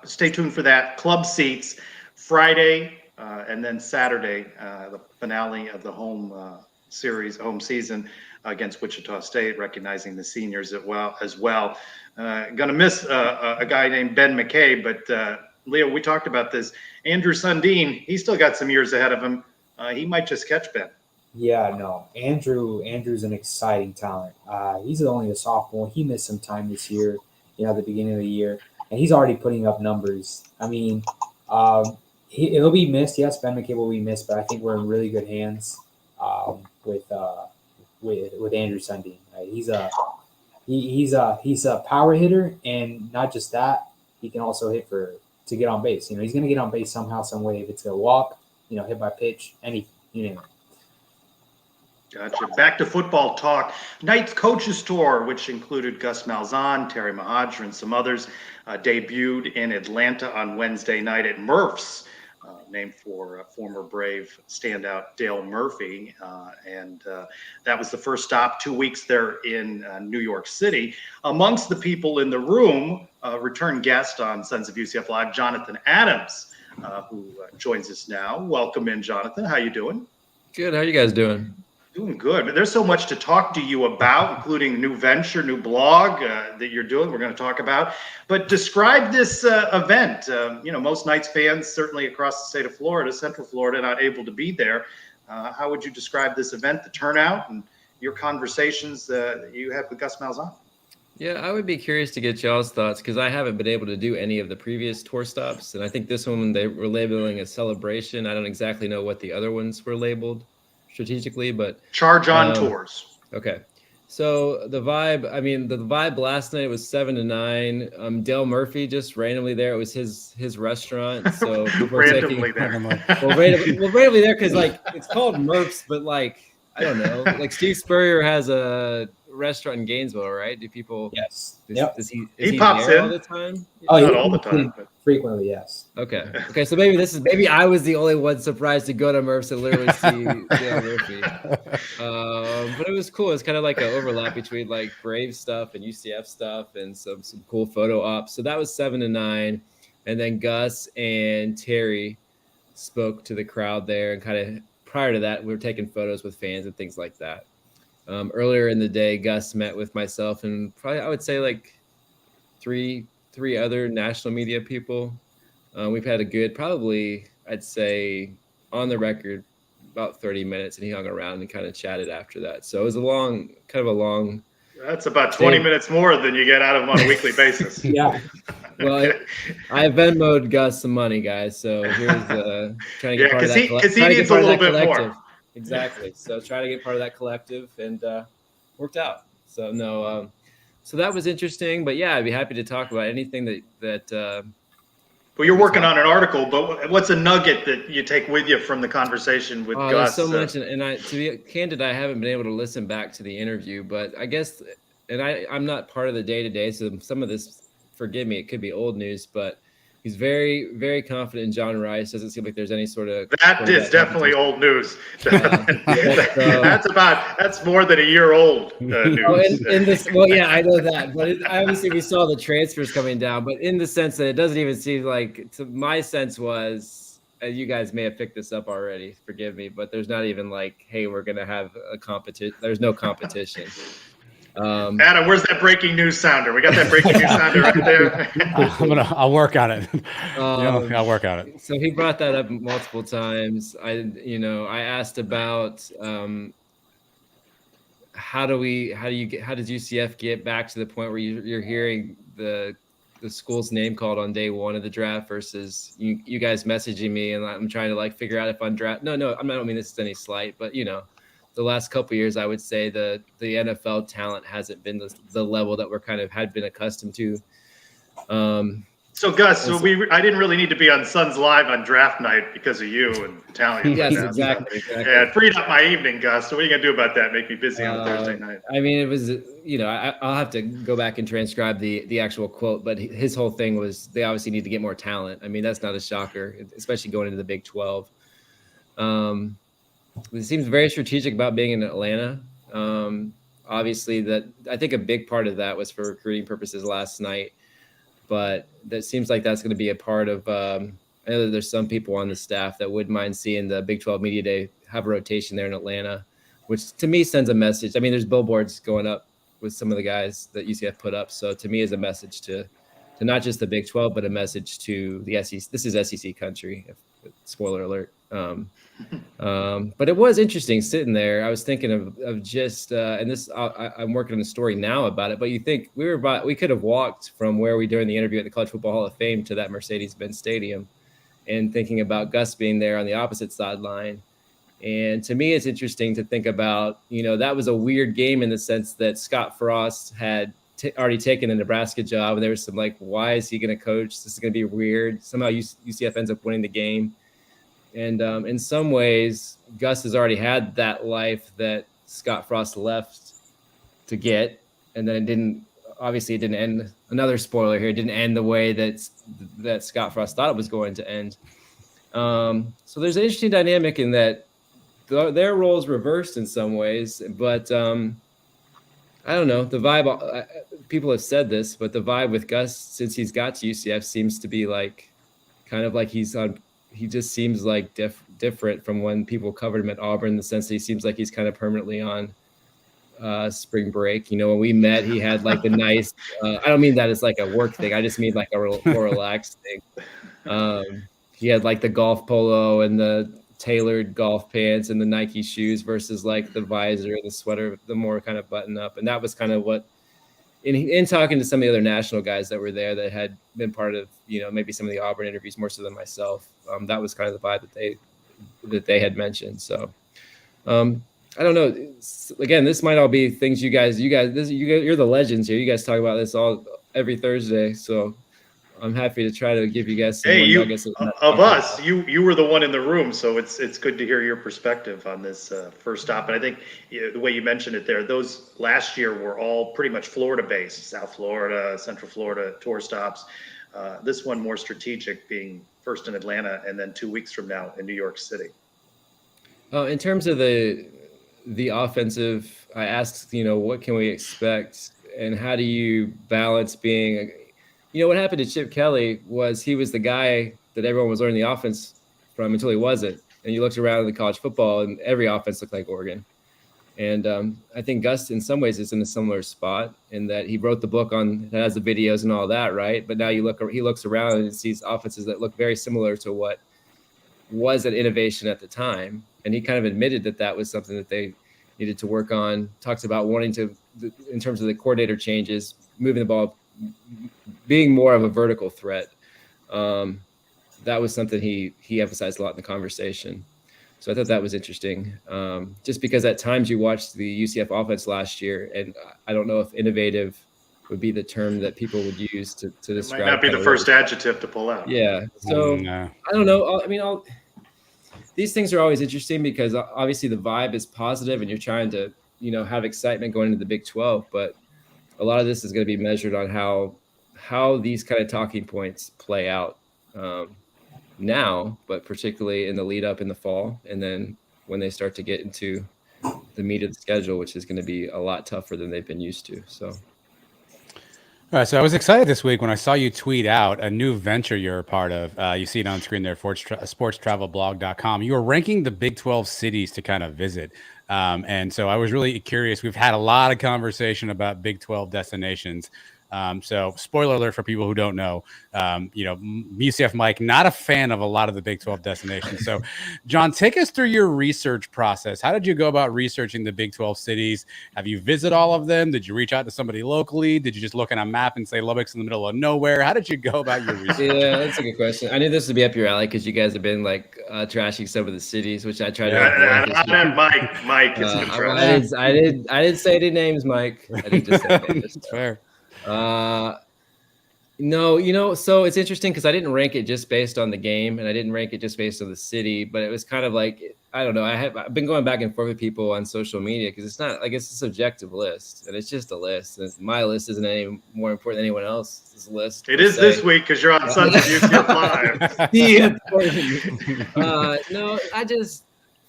stay tuned for that. Club seats Friday. And then Saturday, the finale of the home season against Wichita State, recognizing the seniors as well. Going to miss a guy named Ben McCabe, but Leo, we talked about this. Andrew Sundin, he's still got some years ahead of him. He might just catch Ben. Yeah, no. Andrew's an exciting talent. He's only a sophomore. He missed some time this year, at the beginning of the year, and he's already putting up numbers. I mean, he'll be missed. Yes, Ben McCabe will be missed, but I think we're in really good hands with Andrew Sundin. Right? He's a power hitter, and not just that, he can also hit to get on base. He's going to get on base somehow, some way. If it's a walk, hit by pitch, anything. Gotcha. Back to football talk. Knights coaches tour, which included Gus Malzahn, Terry Mahadra, and some others, debuted in Atlanta on Wednesday night at Murph's. Named for former Brave standout Dale Murphy. And that was the first stop, 2 weeks there in New York City. Amongst the people in the room, return guest on Sons of UCF Live, Jonathan Adams, who joins us now. Welcome in, Jonathan. How you doing? Good. How you guys doing? Doing good. But there's so much to talk to you about, including new venture, new blog that you're doing. We're going to talk about. But describe this event. Most Knights fans, certainly across the state of Florida, Central Florida, not able to be there. How would you describe this event, the turnout, and your conversations that you had with Gus Malzahn? Yeah, I would be curious to get y'all's thoughts because I haven't been able to do any of the previous tour stops. And I think this one, they were labeling a celebration. I don't exactly know what the other ones were labeled strategically, but Charge on tours. Okay. So the vibe last night was 7 to 9. Dale Murphy just randomly there. It was his restaurant. So people randomly there. randomly there because it's called Murph's, but I don't know. Steve Spurrier has a restaurant in Gainesville, right? Do people? Yes. Does he pops there in all the time? Oh, not all the time. But frequently, yes. Okay. So maybe I was the only one surprised to go to Murph's and literally see Dale Murphy. But it was cool. It's kind of like an overlap between Brave stuff and UCF stuff and some cool photo ops. So that was 7 to 9, and then Gus and Terry spoke to the crowd there, and kind of prior to that, we were taking photos with fans and things like that. Earlier in the day, Gus met with myself and probably I would say three other national media people. We've had a good, probably I'd say on the record, about 30 minutes, and he hung around and kind of chatted after that. So it was a long That's about 20 minutes more than you get out of him on a weekly basis. Yeah. Well, I Venmoed Gus some money, guys. So here's trying to get part of that. Because he needs a little bit more. Exactly. So try to get part of that collective, and worked out. So no, so that was interesting. But yeah, I'd be happy to talk about anything that. Well, you're working on an article, but what's a nugget that you take with you from the conversation with Gus? There's so much, and to be candid, I haven't been able to listen back to the interview, but I guess, and I'm not part of the day-to-day, so some of this, forgive me, it could be old news, but he's very, very confident in John Rice. Doesn't seem like there's any sort of that is definitely old news. That's more than a year old news. Yeah, I know that, but obviously we saw the transfers coming down. But in the sense that it doesn't even seem like, my sense was, you guys may have picked this up already. Forgive me, but there's not even like, hey, we're gonna have a competition. There's no competition. Adam, where's that breaking news sounder? We got that breaking news sounder right there. I'll work on it. I'll work on it. So he brought that up multiple times. I asked about how does UCF get back to the point where you're hearing the school's name called on day one of the draft versus you guys messaging me, and I'm trying to like figure out if I'm draft. No, I don't mean this is any slight, but the last couple of years, I would say the NFL talent hasn't been the level that we're kind of had been accustomed to. So Gus, I didn't really need to be on Suns Live on draft night because of you and talent. Yes, exactly. Yeah, it freed up my evening, Gus. So what are you gonna do about that? Make me busy on Thursday night. I mean, it was, I'll have to go back and transcribe the actual quote, but his whole thing was they obviously need to get more talent. I mean, that's not a shocker, especially going into the Big 12. It seems very strategic about being in Atlanta. Obviously, that I think a big part of that was for recruiting purposes last night, but that seems like that's going to be a part of. I know that there's some people on the staff that wouldn't mind seeing the Big 12 Media Day have a rotation there in Atlanta, which to me sends a message. I mean, there's billboards going up with some of the guys that UCF put up, so to me is a message to not just the Big 12, but a message to the SEC. This is SEC country. Spoiler alert. But it was interesting sitting there. I was thinking of just, and this, I'm working on a story now about it, but you think we could have walked from where we during the interview at the College Football Hall of Fame to that Mercedes-Benz Stadium, and thinking about Gus being there on the opposite sideline. And to me, it's interesting to think about, that was a weird game in the sense that Scott Frost had already taken the Nebraska job, and there was some like, why is he going to coach? This is going to be weird. Somehow UCF ends up winning the game. And in some ways, Gus has already had that life that Scott Frost left to get. And then it didn't end. Another spoiler here, it didn't end the way that Scott Frost thought it was going to end. So there's an interesting dynamic in that their roles reversed in some ways. But I don't know. The vibe, people have said this, but the vibe with Gus since he's got to UCF seems to be like kind of like he just seems like different from when people covered him at Auburn, in the sense that he seems like he's kind of permanently on spring break. When we met, he had like the nice, I don't mean that as like a work thing. I just mean like a more relaxed thing. He had like the golf polo and the tailored golf pants and the Nike shoes versus like the visor, the sweater, the more kind of button up. And that was kind of what, in talking to some of the other national guys that were there that had been part of, maybe some of the Auburn interviews more so than myself, that was kind of the vibe that they had mentioned. So I don't know. Again, this might all be things you're the legends here. You guys talk about this every Thursday. So I'm happy to try to give you guys some nuggets of us. You were the one in the room, so it's good to hear your perspective on this first stop. And I think the way you mentioned it there, those last year were all pretty much Florida-based, South Florida, Central Florida tour stops. This one more strategic, being first in Atlanta and then 2 weeks from now in New York City. In terms of the offensive, I asked, what can we expect, and how do you balance being what happened to Chip Kelly was he was the guy that everyone was learning the offense from until he wasn't. And you looked around in the college football and every offense looked like Oregon. And I think Gus in some ways is in a similar spot in that he wrote the book that has the videos and all that, right? But now he looks around and sees offenses that look very similar to what was an innovation at the time. And he kind of admitted that was something that they needed to work on. Talks about wanting to in terms of the coordinator changes, moving the ball, being more of a vertical threat. That was something he emphasized a lot in the conversation. So I thought that was interesting, just because at times you watched the UCF offense last year, and I don't know if innovative would be the term that people would use to It might describe. not be the first adjective to pull out. Yeah. So No. I don't know. I mean, these things are always interesting because obviously the vibe is positive and you're trying to, have excitement going into the Big 12, but a lot of this is going to be measured on how these kind of talking points play out now, but particularly in the lead up in the fall, and then when they start to get into the meat of the schedule, which is going to be a lot tougher than they've been used to. So. All right, so I was excited this week when I saw you tweet out a new venture you're a part of. You see it on screen there, sportstravelblog.com. You were ranking the Big 12 cities to kind of visit. And so I was really curious. We've had a lot of conversation about Big 12 destinations. So spoiler alert for people who don't know, UCF Mike, not a fan of a lot of the Big 12 destinations. So John, take us through your research process. How did you go about researching the Big 12 cities? Have you visited all of them? Did you reach out to somebody locally? Did you just look at a map and say Lubbock's in the middle of nowhere? How did you go about your research? Yeah, that's a good question. I knew this would be up your alley because you guys have been trashing some of the cities, which I tried to avoid. Mike is good trash. I didn't say any names, Mike. I didn't just say names. It's fair. No, so it's interesting because I didn't rank it just based on the game and I didn't rank it just based on the city, but it was kind of like, I don't know. I've been going back and forth with people on social media because it's not, I guess, a subjective list and it's just a list. And my list isn't any more important than anyone else's list. It is this week because you're on Sunday UCF Live. No,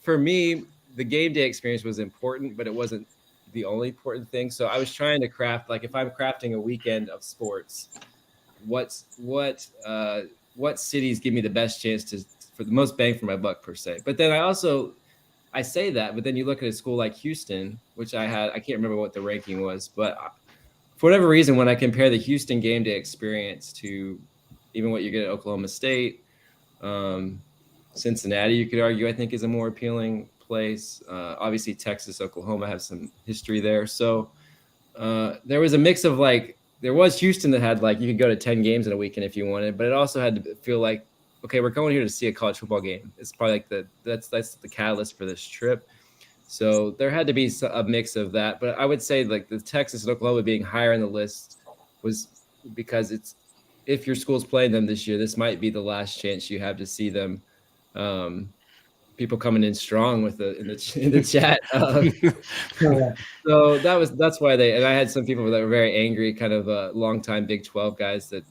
for me, the game day experience was important, but it wasn't the only important thing. So I was trying to craft, like, if I'm crafting a weekend of sports, what cities give me the best chance for the most bang for my buck per se. But then I say that, but then you look at a school like Houston, which I can't remember what the ranking was, but for whatever reason, when I compare the Houston game day experience to even what you get at Oklahoma State, Cincinnati, you could argue, I think is a more appealing place. Obviously Texas, Oklahoma have some history there. So there was a mix of there was Houston that had you could go to 10 games in a weekend if you wanted, but it also had to feel like, okay, we're going here to see a college football game. It's probably that's the catalyst for this trip. So there had to be a mix of that. But I would say the Texas and Oklahoma being higher on the list was because if your school's playing them this year, this might be the last chance you have to see them. People coming in strong in the chat. So that's why and I had some people that were very angry, kind of longtime Big 12 guys that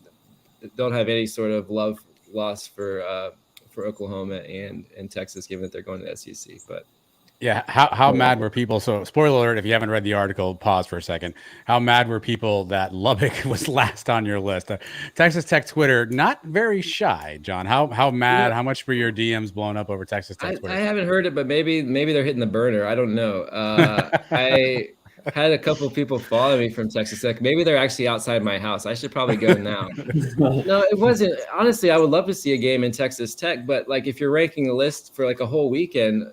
don't have any sort of love lost for Oklahoma and Texas, given that they're going to the SEC. But yeah, how mad were people? So spoiler alert, if you haven't read the article, pause for a second. How mad were people that Lubbock was last on your list? Texas Tech Twitter, not very shy, John. How mad, how much were your DMs blown up over Texas Tech Twitter? I haven't heard it, but maybe they're hitting the burner. I don't know. I had a couple of people follow me from Texas Tech. Maybe they're actually outside my house. I should probably go now. No, it wasn't. Honestly, I would love to see a game in Texas Tech, but if you're ranking a list for a whole weekend,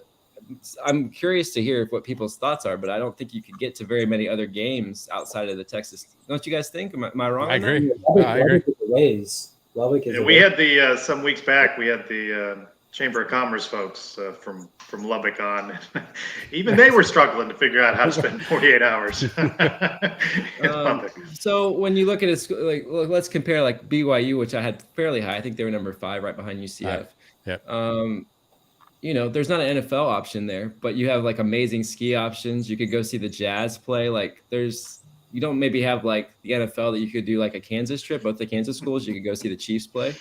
I'm curious to hear what people's thoughts are, but I don't think you could get to very many other games outside of the Texas. Don't you guys think? Am I wrong? I agree. I agree. Lubbock is We had some weeks back. We had the Chamber of Commerce folks from Lubbock on. Even they were struggling to figure out how to spend 48 hours. So when you look at it, let's compare BYU, which I had fairly high. I think they were number 5, right behind UCF. Yep. There's not an NFL option there, but you have amazing ski options. You could go see the Jazz play. You don't maybe have the NFL that you could do a Kansas trip, both the Kansas schools. You could go see the Chiefs play.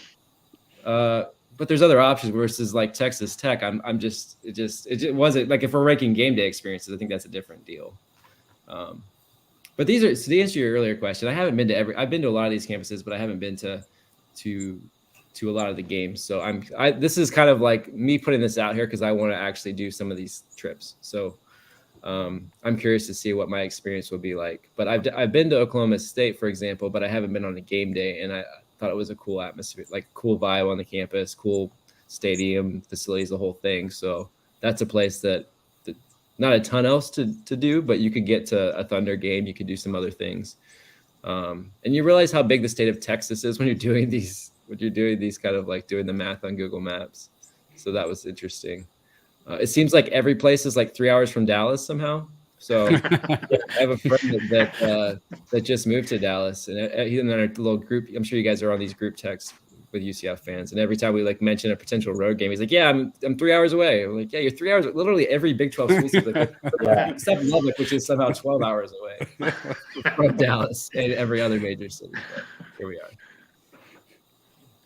But there's other options versus Texas Tech. It wasn't if we're ranking game day experiences, I think that's a different deal. But to answer your earlier question, I haven't been to I've been to a lot of these campuses, but I haven't been to a lot of the games. So this is kind of me putting this out here because I want to actually do some of these trips. So I'm curious to see what my experience will be like. But I've been to Oklahoma State, for example, but I haven't been on a game day, and I thought it was a cool atmosphere, cool vibe on the campus, cool stadium facilities, the whole thing. So that's a place that not a ton else to do, but you could get to a Thunder game. You could do some other things. And you realize how big the state of Texas is when you're doing these kind of like doing the math on Google Maps. So that was interesting. It seems like every place is like 3 hours from Dallas somehow. So I have a friend that just moved to Dallas, and he's in our little group. I'm sure you guys are on these group texts with UCF fans, and every time we like mention a potential road game, he's like, "Yeah, I'm 3 hours away." I'm like, "Yeah, you're 3 hours." Literally every Big 12 school is like, except Lubbock, which is somehow 12 hours away from Dallas and every other major city. But here we are.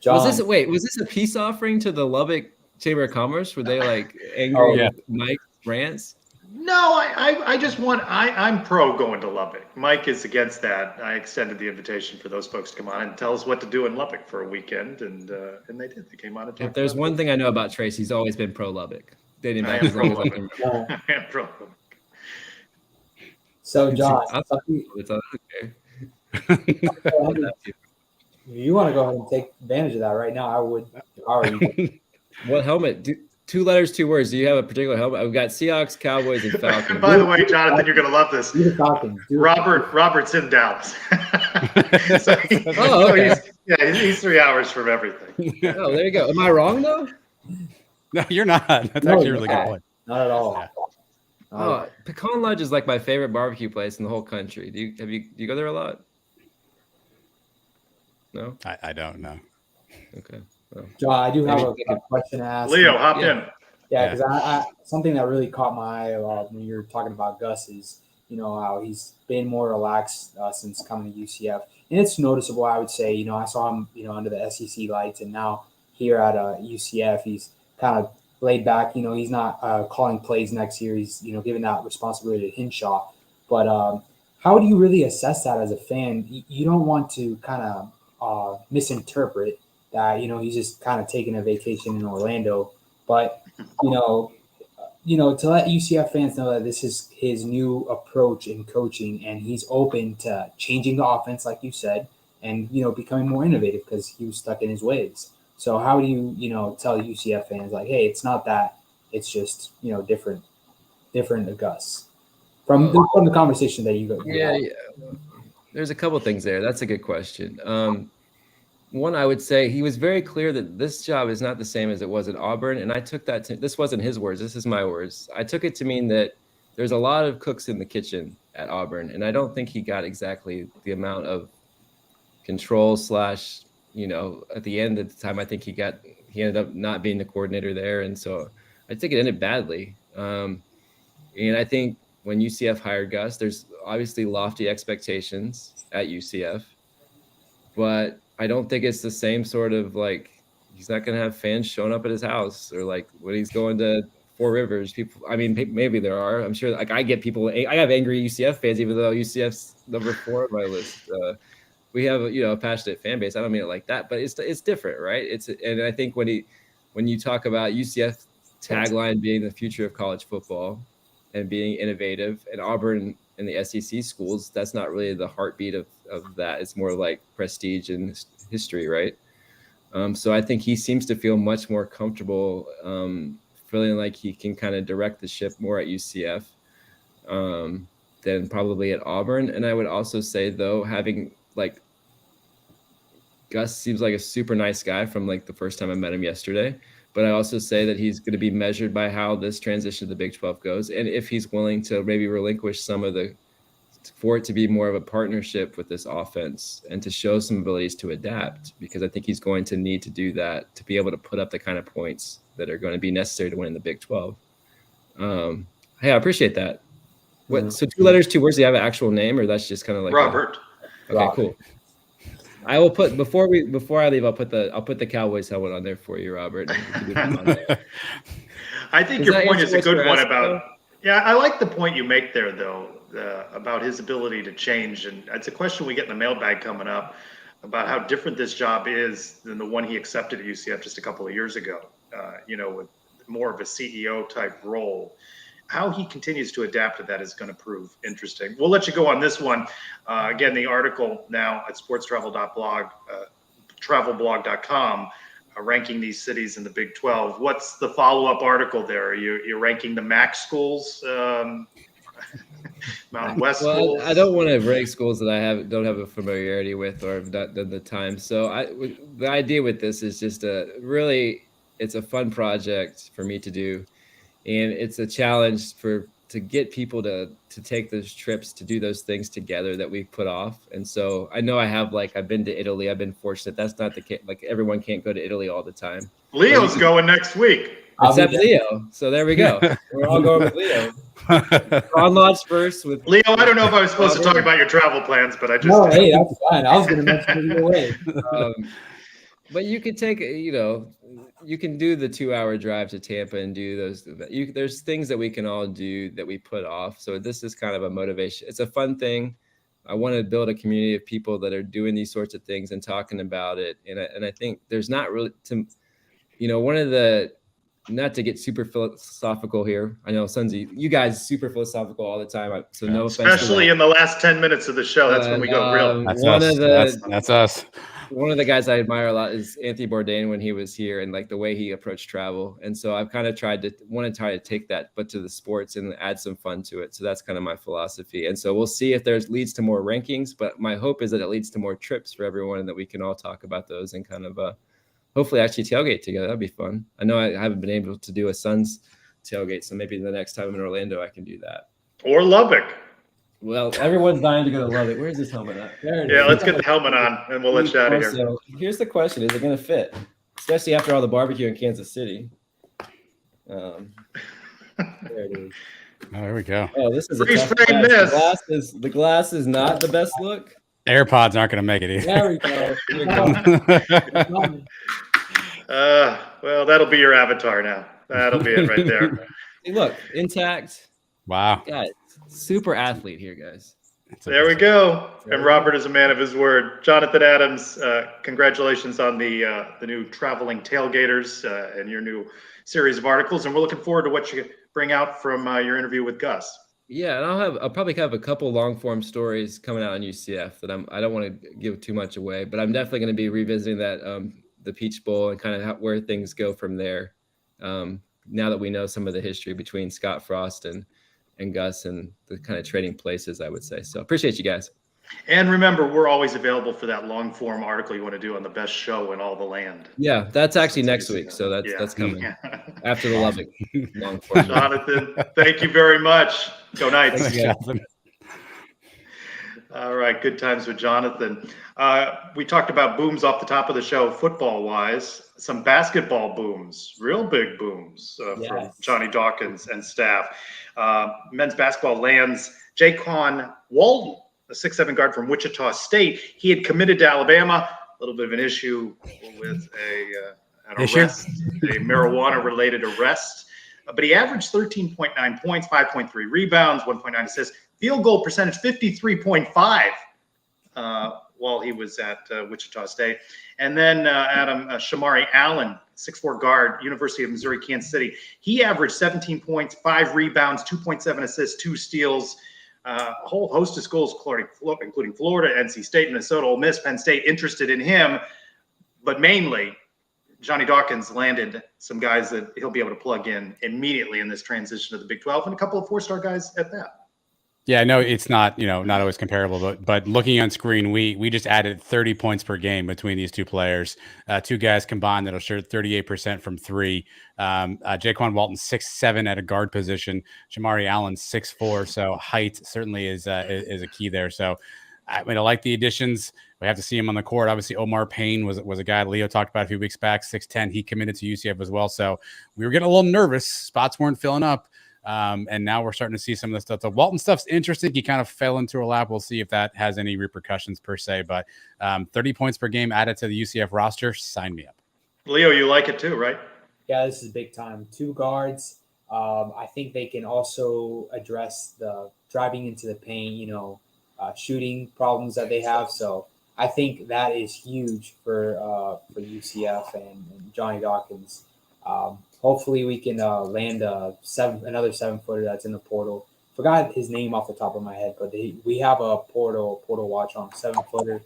John, Was this a peace offering to the Lubbock Chamber of Commerce? Were they like angry with Mike's rants? No, I just want, I'm pro going to Lubbock. Mike is against that. I extended the invitation for those folks to come on and tell us what to do in Lubbock for a weekend, and they did. They came on and talked. If there's about one thing I know about Trace, he's always been pro Lubbock. Dating I back am as long as I pro-Lubbock. can. I am pro Lubbock. so John, It's okay. if you want to go ahead and take advantage of that right now, I would. Already. What helmet? 2 letters, 2 words. Do you have a particular helmet? I've got Seahawks, Cowboys, and Falcons. By the way, Jonathan, you're going to love this. Do the Falcons. Robert's in Dallas. So okay. he's 3 hours from everything. Oh, there you go. Am I wrong though? No, you're not. That's No, actually a you're really not. good point. Not at all. Yeah. Oh, Pecan Lodge is like my favorite barbecue place in the whole country. Do you go there a lot? No. I don't know. Okay. Well, John, I do have Maybe a question to ask. Leo, hop Yeah. in. Yeah, because I something that really caught my eye when you're talking about Gus is, how he's been more relaxed since coming to UCF, and it's noticeable. I would say, I saw him, under the SEC lights, and now here at UCF, he's kind of laid back. He's not calling plays next year. He's giving that responsibility to Hinshaw. But how do you really assess that as a fan? You don't want to kind of misinterpret that. He's just kind of taking a vacation in Orlando, but to let UCF fans know that this is his new approach in coaching, and he's open to changing the offense, like you said, and becoming more innovative because he was stuck in his ways. So how do you tell UCF fans like, hey, it's not that, it's just different Gus from the conversation that you got? yeah. There's a couple things there. That's a good question. One, I would say he was very clear that this job is not the same as it was at Auburn. And I took that this wasn't his words. This is my words. I took it to mean that there's a lot of cooks in the kitchen at Auburn. And I don't think he got exactly the amount of control / at the end of the time, I think he ended up not being the coordinator there. And so I think it ended badly. And I think when UCF hired Gus, there's obviously lofty expectations at UCF, but I don't think it's the same sort of he's not going to have fans showing up at his house or when he's going to Four Rivers. People, I mean, maybe there are. I'm sure. I get people. I have angry UCF fans, even though UCF's number 4 on my list. We have a passionate fan base. I don't mean it like that, but it's different, right? And I think when you talk about UCF tagline being the future of college football and being innovative, and Auburn in the SEC schools, that's not really the heartbeat of that. It's more like prestige and history, right? So I think he seems to feel much more comfortable feeling like he can kind of direct the ship more at UCF than probably at Auburn. And I would also say, though, having Gus seems like a super nice guy from the first time I met him yesterday. But I also say that he's going to be measured by how this transition to the Big 12 goes. And if he's willing to maybe relinquish some of for it to be more of a partnership with this offense and to show some abilities to adapt, because I think he's going to need to do that to be able to put up the kind of points that are going to be necessary to win in the Big 12. Hey, I appreciate that. So 2 letters, 2 words, do you have an actual name, or that's just kind of Robert. Okay, cool. I will put before I leave. I'll put the Cowboys helmet on there for you, Robert. I think your point is a good one about. Yeah, I like the point you make there, though, about his ability to change, and it's a question we get in the mailbag coming up about how different this job is than the one he accepted at UCF just a couple of years ago. With more of a CEO type role. How he continues to adapt to that is going to prove interesting. We'll let you go on this one. Again, the article now at sportstravel.blog, travelblog.com ranking these cities in the Big 12. What's the follow-up article there? You're ranking the MAC schools, Mountain West schools? I don't want to rank schools that I don't have a familiarity with or have not done the time. So the idea with this is just it's a fun project for me to do, and it's a challenge to get people to take those trips to do those things together that we put off. And so I know I've been to Italy. I've been fortunate. That's not the case. Like everyone can't go to Italy all the time. Leo's going next week. Except Leo. So there we go. We're all going with Leo. On launch first with Leo. I don't know if I was supposed to talk about your travel plans, but I just no. Hey, that's fine. I was going to mention it either way. But you could take, you can do the 2-hour drive to Tampa and do those. There's things that we can all do that we put off. So this is kind of a motivation. It's a fun thing. I want to build a community of people that are doing these sorts of things and talking about it. And I think there's not really, one of the, not to get super philosophical here. I know, Sunzi, you guys super philosophical all the time. So no offense. Especially in the last 10 minutes of the show. That's when we go real. That's us. One of the guys I admire a lot is Anthony Bourdain when he was here and like the way he approached travel. And so I've kind of try to take that, but to the sports and add some fun to it. So that's kind of my philosophy. And so we'll see if there's leads to more rankings, but my hope is that it leads to more trips for everyone and that we can all talk about those and kind of hopefully actually tailgate together. That'd be fun. I know I haven't been able to do a Suns tailgate, so maybe the next time I'm in Orlando, I can do that. Or Lubbock. Well, everyone's dying to go to Lubbock. Where's this helmet at? Yeah, let's get the helmet on and we'll let you out of here. So here's the question: is it going to fit? Especially after all the barbecue in Kansas City. There it is. Oh, there we go. Oh, this is Freeze frame this. The glass is not the best look. AirPods aren't going to make it either. There we go. Here we go. Well, that'll be your avatar now. That'll be it right there. Hey, look, intact. Wow. Guys, super athlete here, guys. There we go. And Robert is a man of his word. Jonathan Adams, congratulations on the new Traveling Tailgaters and your new series of articles. And we're looking forward to what you bring out from your interview with Gus. Yeah, and I'll probably have a couple long form stories coming out on UCF that I don't want to give too much away, but I'm definitely going to be revisiting that the Peach Bowl and kind of where things go from there. Now that we know some of the history between Scott Frost and Gus and the kind of trading places, I would say. So appreciate you guys. And remember, we're always available for that long form article you want to do on the best show in all the land. Yeah, that's actually next week. So that's coming after the Lubbock long form. Jonathan, thank you very much. Go Knights. Thanks, Jonathan. All right, good times with Jonathan. We talked about booms off the top of the show, football-wise. Some basketball booms, real big booms from Johnny Dawkins and staff. Men's basketball lands Jaquan Walton, a 6'7" guard from Wichita State. He had committed to Alabama. A little bit of an issue with an arrest, a marijuana-related arrest. But he averaged 13.9 points, 5.3 rebounds, 1.9 assists, field goal percentage 53.5 while he was at Wichita State. And then Shamari Allen, 6'4" guard, University of Missouri, Kansas City. He averaged 17 points, 5 rebounds, 2.7 assists, 2 steals. A whole host of schools, including Florida, NC State, Minnesota, Ole Miss, Penn State, interested in him. But mainly, Johnny Dawkins landed some guys that he'll be able to plug in immediately in this transition to the Big 12, and a couple of 4-star guys at that. Yeah, I know it's not, not always comparable, but looking on screen, we just added 30 points per game between these two players. Two guys combined that'll shoot 38% from three. Jaquan Walton 6'7" at a guard position. Shamari Allen 6'4", so height certainly is a key there. So I like the additions. We have to see him on the court. Obviously, Omar Payne was a guy Leo talked about a few weeks back, 6'10". He committed to UCF as well. So we were getting a little nervous. Spots weren't filling up. And now we're starting to see some of the stuff. The Walton stuff's interesting. He kind of fell into a lap. We'll see if that has any repercussions per se. But 30 points per game added to the UCF roster. Sign me up. Leo, you like it too, right? Yeah, this is big time. 2 guards. I think they can also address the driving into the paint, shooting problems that they have. So I think that is huge for UCF and Johnny Dawkins. Hopefully we can land another 7-footer that's in the portal. Forgot his name off the top of my head, but we have a portal watch on 7-footer,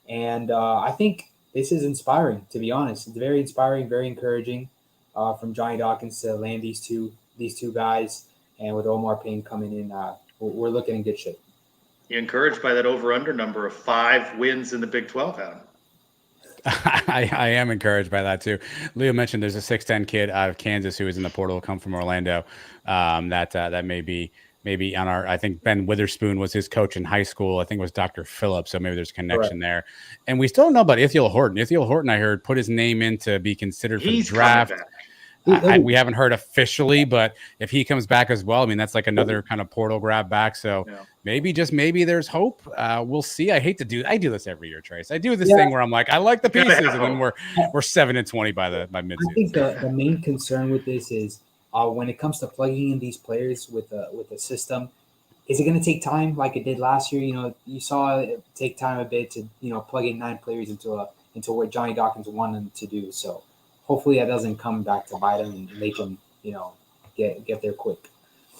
and I think this is inspiring, to be honest. It's very inspiring, very encouraging from Johnny Dawkins to land these two guys, and with Omar Payne coming in, we're looking in good shape. You encouraged by that over-under number of 5 wins in the Big 12, Adam? I am encouraged by that too. Leo mentioned there's a 6'10" kid out of Kansas who is in the portal, come from Orlando. That may be on our. I think Ben Witherspoon was his coach in high school. I think it was Dr. Phillips, so maybe there's a connection there. And we still don't know about Ithiel Horton. Ithiel Horton, I heard, put his name in to be considered for the draft. We haven't heard officially, but if he comes back as well, I mean, that's like another kind of portal grab back. So maybe, just maybe, there's hope. We'll see. I do this every year, Trace. I do this thing where I'm like, I like the pieces, and then we're 7-20 by mid-season. I think the main concern with this is when it comes to plugging in these players with the system. Is it going to take time like it did last year? You know, you saw it take time a bit to plug in 9 players into what Johnny Dawkins wanted them to do. So hopefully that doesn't come back to bite them and make them, get there quick.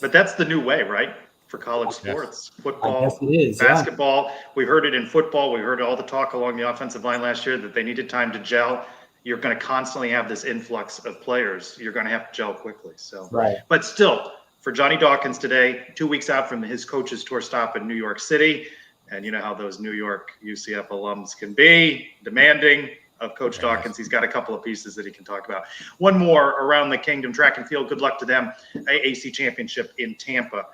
But that's the new way, right? For college sports, football, I guess it is, basketball. We heard it in football. We heard all the talk along the offensive line last year that they needed time to gel. You're going to constantly have this influx of players. You're going to have to gel quickly. So, but still, for Johnny Dawkins today, 2 weeks out from his coach's tour stop in New York City, and you know how those New York UCF alums can be demanding of Coach Dawkins. He's got a couple of pieces that he can talk about. One more around the kingdom, track and field. Good luck to them. AAC championship in Tampa,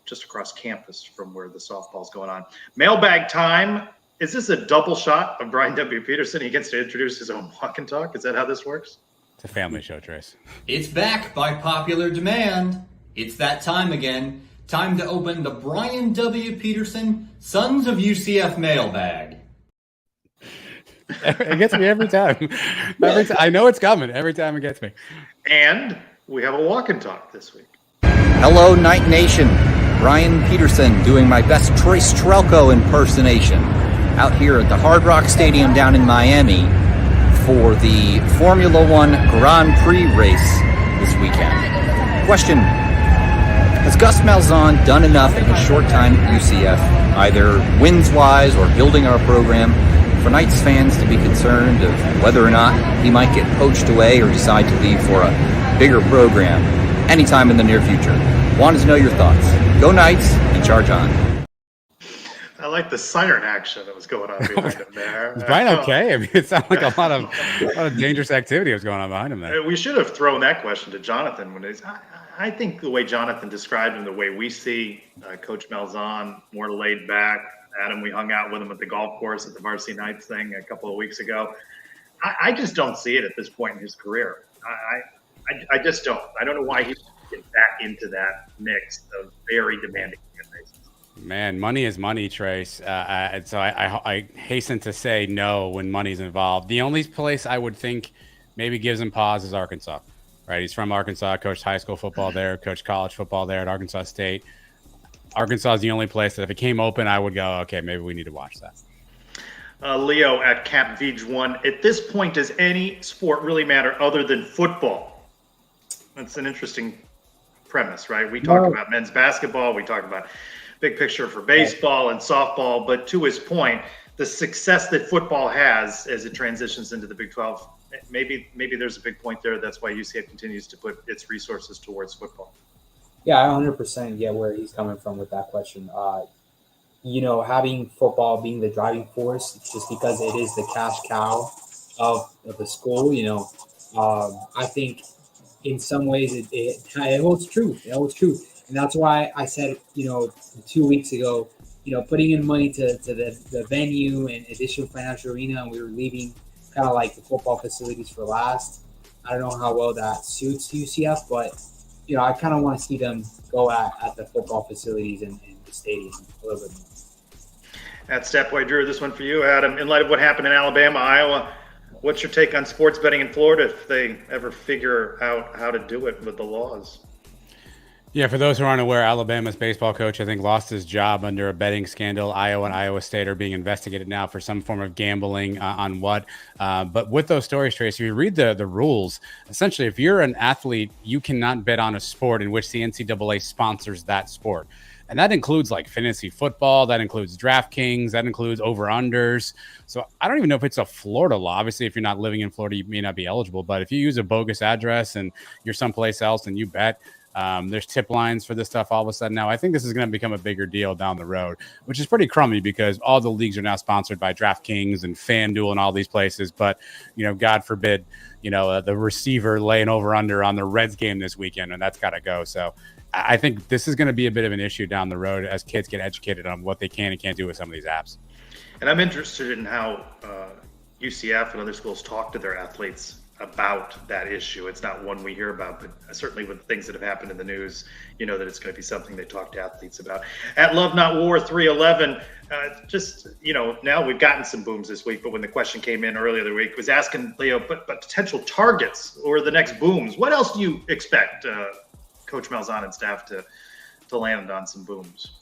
just across campus from where the softball's going on. Mailbag time. Is this a double shot of Brian W. Peterson? He gets to introduce his own walk and talk. Is that how this works? It's a family show, Trace. It's back by popular demand. It's that time again. Time to open the Brian W. Peterson Sons of UCF mailbag. It gets me every time. I know it's coming. Every time it gets me. And we have a walk and talk this week. Hello, Night Nation. Brian Peterson doing my best Troy Strelko impersonation out here at the Hard Rock Stadium down in Miami for the Formula One Grand Prix race this weekend. Question: has Gus Malzahn done enough in his short time at UCF, either wins-wise or building our program, for Knights fans to be concerned of whether or not he might get poached away or decide to leave for a bigger program anytime in the near future? Wanted to know your thoughts. Go Knights and charge on. I like the siren action that was going on behind him there. Is Brian okay? I mean, it sounded like a lot of dangerous activity was going on behind him there. We should have thrown that question to Jonathan. I think the way Jonathan described him, the way we see Coach Malzahn, more laid back. Adam, we hung out with him at the golf course at the Varsity Knights thing a couple of weeks ago. I just don't see it at this point in his career. I just don't. I don't know why he get back into that mix of very demanding fan bases. Man, money is money, Trace. So I hasten to say no when money's involved. The only place I would think maybe gives him pause is Arkansas, right? He's from Arkansas, coached high school football there, coached college football there at Arkansas State. Arkansas is the only place that if it came open, I would go, okay, maybe we need to watch that. Leo at Cap Vij1. At this point, does any sport really matter other than football? That's an interesting premise, right? We talk about men's basketball. We talk about big picture for baseball and softball. But to his point, the success that football has as it transitions into the Big 12, maybe there's a big point there. That's why UCF continues to put its resources towards football. Yeah, I 100% get where he's coming from with that question. Having football being the driving force, just because it is the cash cow of the school, I think in some ways it holds true. It holds true. And that's why I said, 2 weeks ago, putting in money to the venue and additional financial arena, and we were leaving kind of like the football facilities for last. I don't know how well that suits UCF, but I kind of want to see them go at the football facilities and the stadium a little bit more. At Stepway Drew, this one for you, Adam. In light of what happened in Alabama, Iowa, what's your take on sports betting in Florida if they ever figure out how to do it with the laws? Yeah, for those who aren't aware, Alabama's baseball coach, I think, lost his job under a betting scandal. Iowa and Iowa State are being investigated now for some form of gambling on what. But with those stories, Trace, if you read the rules, essentially, if you're an athlete, you cannot bet on a sport in which the NCAA sponsors that sport. And that includes like fantasy football, that includes DraftKings, that includes over-unders. So I don't even know if it's a Florida law. Obviously, if you're not living in Florida, you may not be eligible. But if you use a bogus address and you're someplace else and you bet, there's tip lines for this stuff all of a sudden now. I think this is going to become a bigger deal down the road, which is pretty crummy because all the leagues are now sponsored by DraftKings and FanDuel and all these places. But, God forbid, the receiver laying over under on the Reds game this weekend, and that's got to go. So I think this is going to be a bit of an issue down the road as kids get educated on what they can and can't do with some of these apps. And I'm interested in how UCF and other schools talk to their athletes about that issue. It's not one we hear about, but certainly with things that have happened in the news, that it's going to be something they talk to athletes about. At Love Not War 311, now we've gotten some booms this week, but when the question came in earlier the week, was asking Leo, but potential targets or the next booms. What else do you expect Coach Malzahn and staff to land on some booms?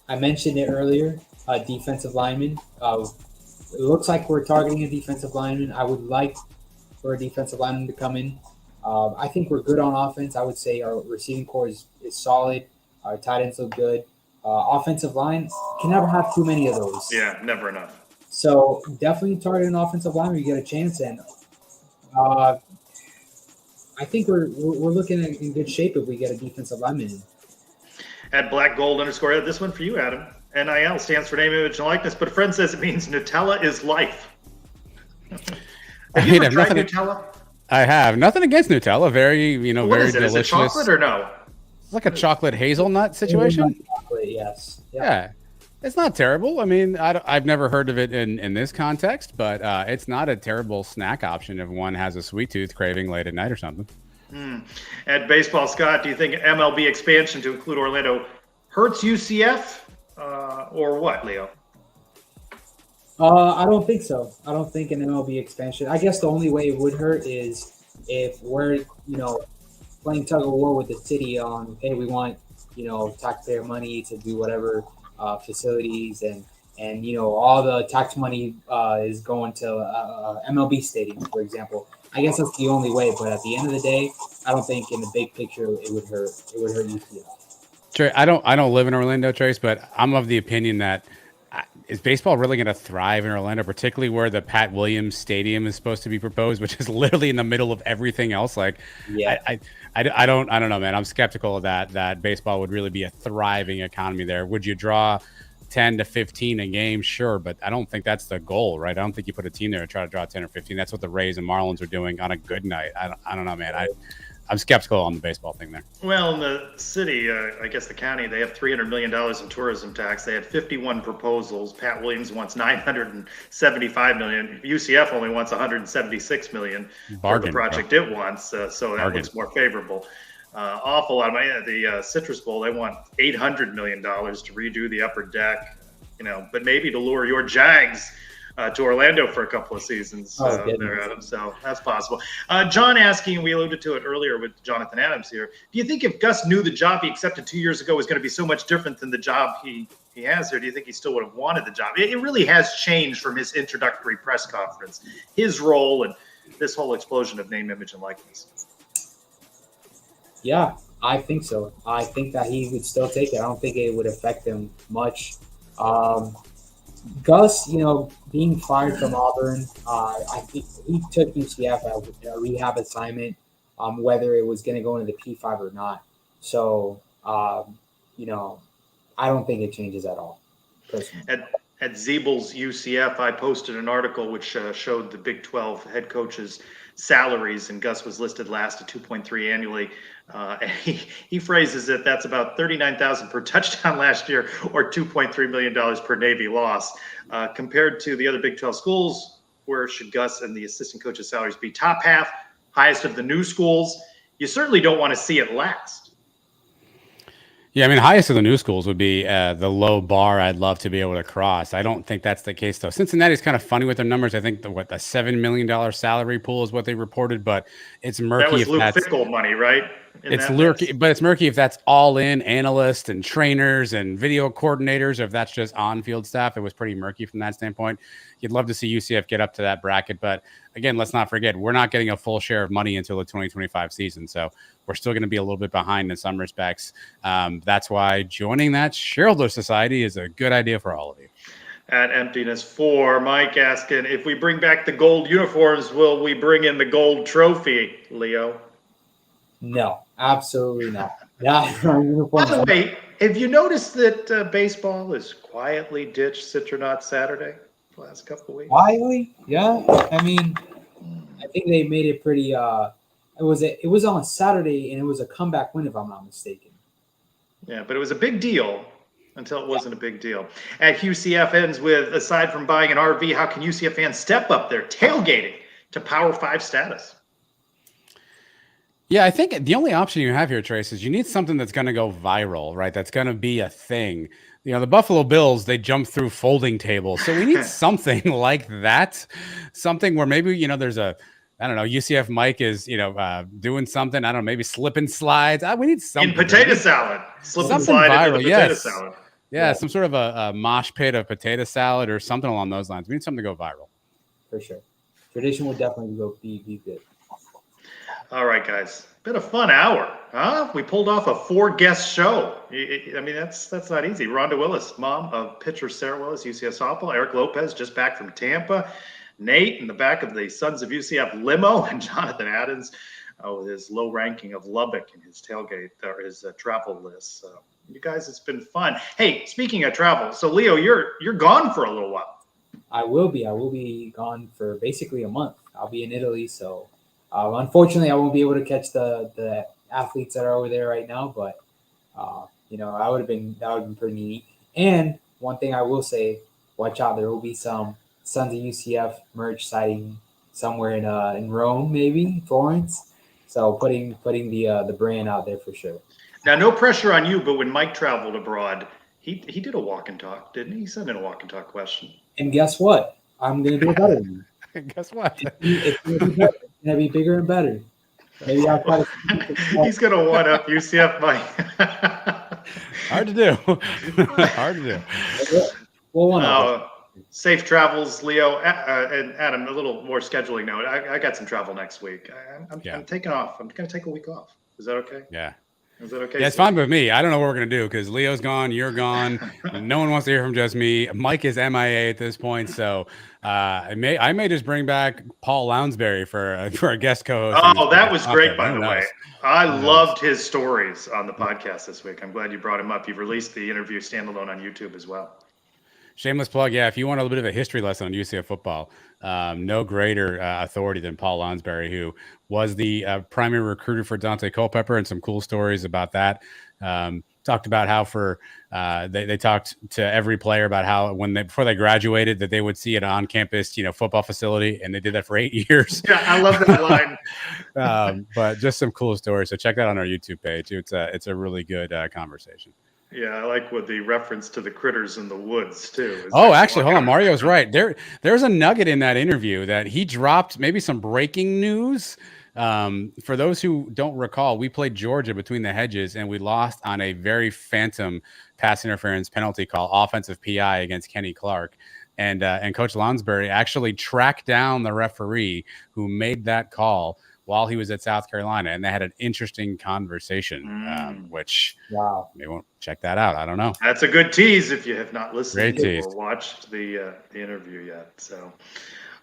I mentioned it earlier, defensive lineman. It looks like we're targeting a defensive lineman. I would like for a defensive lineman to come in. I think we're good on offense. I would say our receiving core is solid. Our tight ends look good. Offensive line can never have too many of those. Yeah, never enough. So definitely target an offensive line when you get a chance. And I think we're looking in good shape if we get a defensive lineman in. At Black Gold _ this one for you, Adam. NIL stands for name, image, and likeness, but a friend says it means Nutella is life. Have you ever tried Nutella? I have. Nothing against Nutella. Very, What very is it? delicious. Is it chocolate or no? It's like a chocolate hazelnut situation. Chocolate, yes. Yeah. It's not terrible. I mean, I've never heard of it in this context, but it's not a terrible snack option if one has a sweet tooth craving late at night or something. At Baseball Scott, do you think MLB expansion to include Orlando hurts UCF or what, Leo? I don't think so. I don't think an MLB expansion. I guess the only way it would hurt is if we're, playing tug of war with the city on, hey, we want, taxpayer money to do whatever facilities and all the tax money is going to MLB stadium, for example. I guess that's the only way. But at the end of the day, I don't think in the big picture it would hurt. It would hurt UCF. Trey, I don't live in Orlando, Trace, but I'm of the opinion that is baseball really going to thrive in Orlando, particularly where the Pat Williams Stadium is supposed to be proposed, which is literally in the middle of everything else. Like, yeah, I don't know, man. I'm skeptical of that baseball would really be a thriving economy there. Would you draw 10 to 15 a game? Sure, but I don't think that's the goal, right? I don't think you put a team there to try to draw 10 or 15. That's what the Rays and Marlins are doing on a good night. I don't know, man. I'm skeptical on the baseball thing there. Well, in the city, I guess the county, they have $300 million in tourism tax. They had 51 proposals. Pat Williams wants $975 million. UCF only wants $176 million for the project it wants. So that looks more favorable. Awful lot of money. The Citrus Bowl, they want $800 million to redo the upper deck, but maybe to lure your Jags to Orlando for a couple of seasons there, Adam. So that's possible. John asking, we alluded to it earlier with Jonathan Adams here. Do you think if Gus knew the job he accepted 2 years ago was going to be so much different than the job he has here, do you think he still would have wanted the job? It really has changed from his introductory press conference, his role, and this whole explosion of name, image, and likeness. Yeah, I think so. I think that he would still take it. I don't think it would affect him much. Gus, being fired from Auburn, I think he took UCF as a rehab assignment, whether it was going to go into the P5 or not. So, I don't think it changes at all, personally. At Zeebel's UCF, I posted an article which showed the Big 12 head coaches' salaries, and Gus was listed last at 2.3 annually. And he phrases it, that's about $39,000 per touchdown last year, or $2.3 million per Navy loss. Compared to the other Big 12 schools, where should Gus and the assistant coaches' salaries be? Top half, highest of the new schools. You certainly don't want to see it last. Yeah, I mean, highest of the new schools would be the low bar I'd love to be able to cross. I don't think that's the case, though. Cincinnati's kind of funny with their numbers. I think the $7 million salary pool is what they reported, but it's murky. That was Luke Fickell money, right? It's murky, but it's murky if that's all in analysts and trainers and video coordinators, or if that's just on-field staff. It was pretty murky from that standpoint. You'd love to see UCF get up to that bracket, but again, let's not forget, we're not getting a full share of money until the 2025 season. So we're still going to be a little bit behind in some respects. That's why joining that shareholder society is a good idea for all of you. At Emptiness 4, Mike asking, if we bring back the gold uniforms, will we bring in the gold trophy, Leo? No, absolutely not. Yeah. By the way, have you noticed that baseball has quietly ditched Citronaut Saturday the last couple of weeks? Quietly? Yeah. I mean, I think they made it pretty. It was on Saturday, and it was a comeback win, if I'm not mistaken. Yeah, but it was a big deal until it wasn't a big deal. At UCF ends with, aside from buying an RV, how can UCF fans step up their tailgating to Power 5 status? Yeah, I think the only option you have here, Trace, is you need something that's going to go viral, right? That's going to be a thing. You know, the Buffalo Bills, they jump through folding tables. So we need something like that. Something where maybe, you know, there's a, I don't know, UCF Mike is, you know, doing something. I don't know, maybe slip and slides. We need something. In potato salad. Slip and slide viral, into the potato salad. Yeah, some sort of a mosh pit of potato salad or something along those lines. We need something to go viral. For sure. Tradition will definitely be good. All right, guys. Been a fun hour, huh? We pulled off a 4-guest show. I mean, that's not easy. Rhonda Willis, mom of pitcher Sarah Willis, UCF softball. Eric Lopez, just back from Tampa. Nate in the back of the Sons of UCF limo, and Jonathan Adams with his low ranking of Lubbock and his tailgate or his travel list. So, you guys, it's been fun. Hey, speaking of travel, so Leo, you're gone for a little while. I will be gone for basically a month. I'll be in Italy, so unfortunately I won't be able to catch the athletes that are over there right now. But you know, that would have been pretty neat. And one thing I will say, watch out, there will be some Sons of UCF merch sighting somewhere in Rome, maybe Florence. So putting the brand out there for sure. Now, no pressure on you, but when Mike traveled abroad, he did a walk and talk, didn't he? He sent in a walk and talk question. And guess what? I'm gonna do it better than you. Guess what? It's gonna be better. It's gonna be bigger and better. Maybe I'll try to. He's gonna one up UCF Mike. Hard to do. Hard to do. Well, one up. Safe travels, Leo. And Adam, a little more scheduling note. I got some travel next week. I'm taking off. I'm gonna take a week off. Is that okay? Yeah. Is that okay? Yeah, it's fine with me. I don't know what we're going to do because Leo's gone, you're gone. No one wants to hear from just me. Mike is MIA at this point. So I may just bring back Paul Lounsbury for a guest co-host. Oh, that was great, by the way. I loved his stories on the podcast this week. I'm glad you brought him up. You've released the interview standalone on YouTube as well. Shameless plug. Yeah, if you want a little bit of a history lesson on UCF football, no greater authority than Paul Lounsbury, who was the primary recruiter for Dante Culpepper, and some cool stories about that. Talked about how they talked to every player about how before they graduated that they would see an on-campus football facility, and they did that for 8 years. Yeah, I love that line. But just some cool stories. So check that on our YouTube page. It's a really good conversation. Yeah, I like with the reference to the critters in the woods too. Oh, actually, hold on. Mario's right. There's a nugget in that interview that he dropped, maybe some breaking news. For those who don't recall, we played Georgia between the hedges, and we lost on a very phantom pass interference penalty call, offensive PI against Kenny Clark. And Coach Lounsbury actually tracked down the referee who made that call while he was at South Carolina, and they had an interesting conversation, which maybe won't check that out. I don't know. That's a good tease if you have not listened or watched the interview yet. So,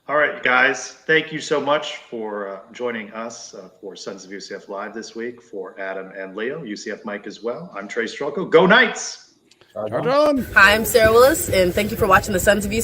all right, guys, thank you so much for joining us for Sons of UCF Live this week. For Adam and Leo, UCF Mike as well. I'm Trey Strelko. Go Knights! Hi, I'm Sarah Willis, and thank you for watching the Sons of UCF.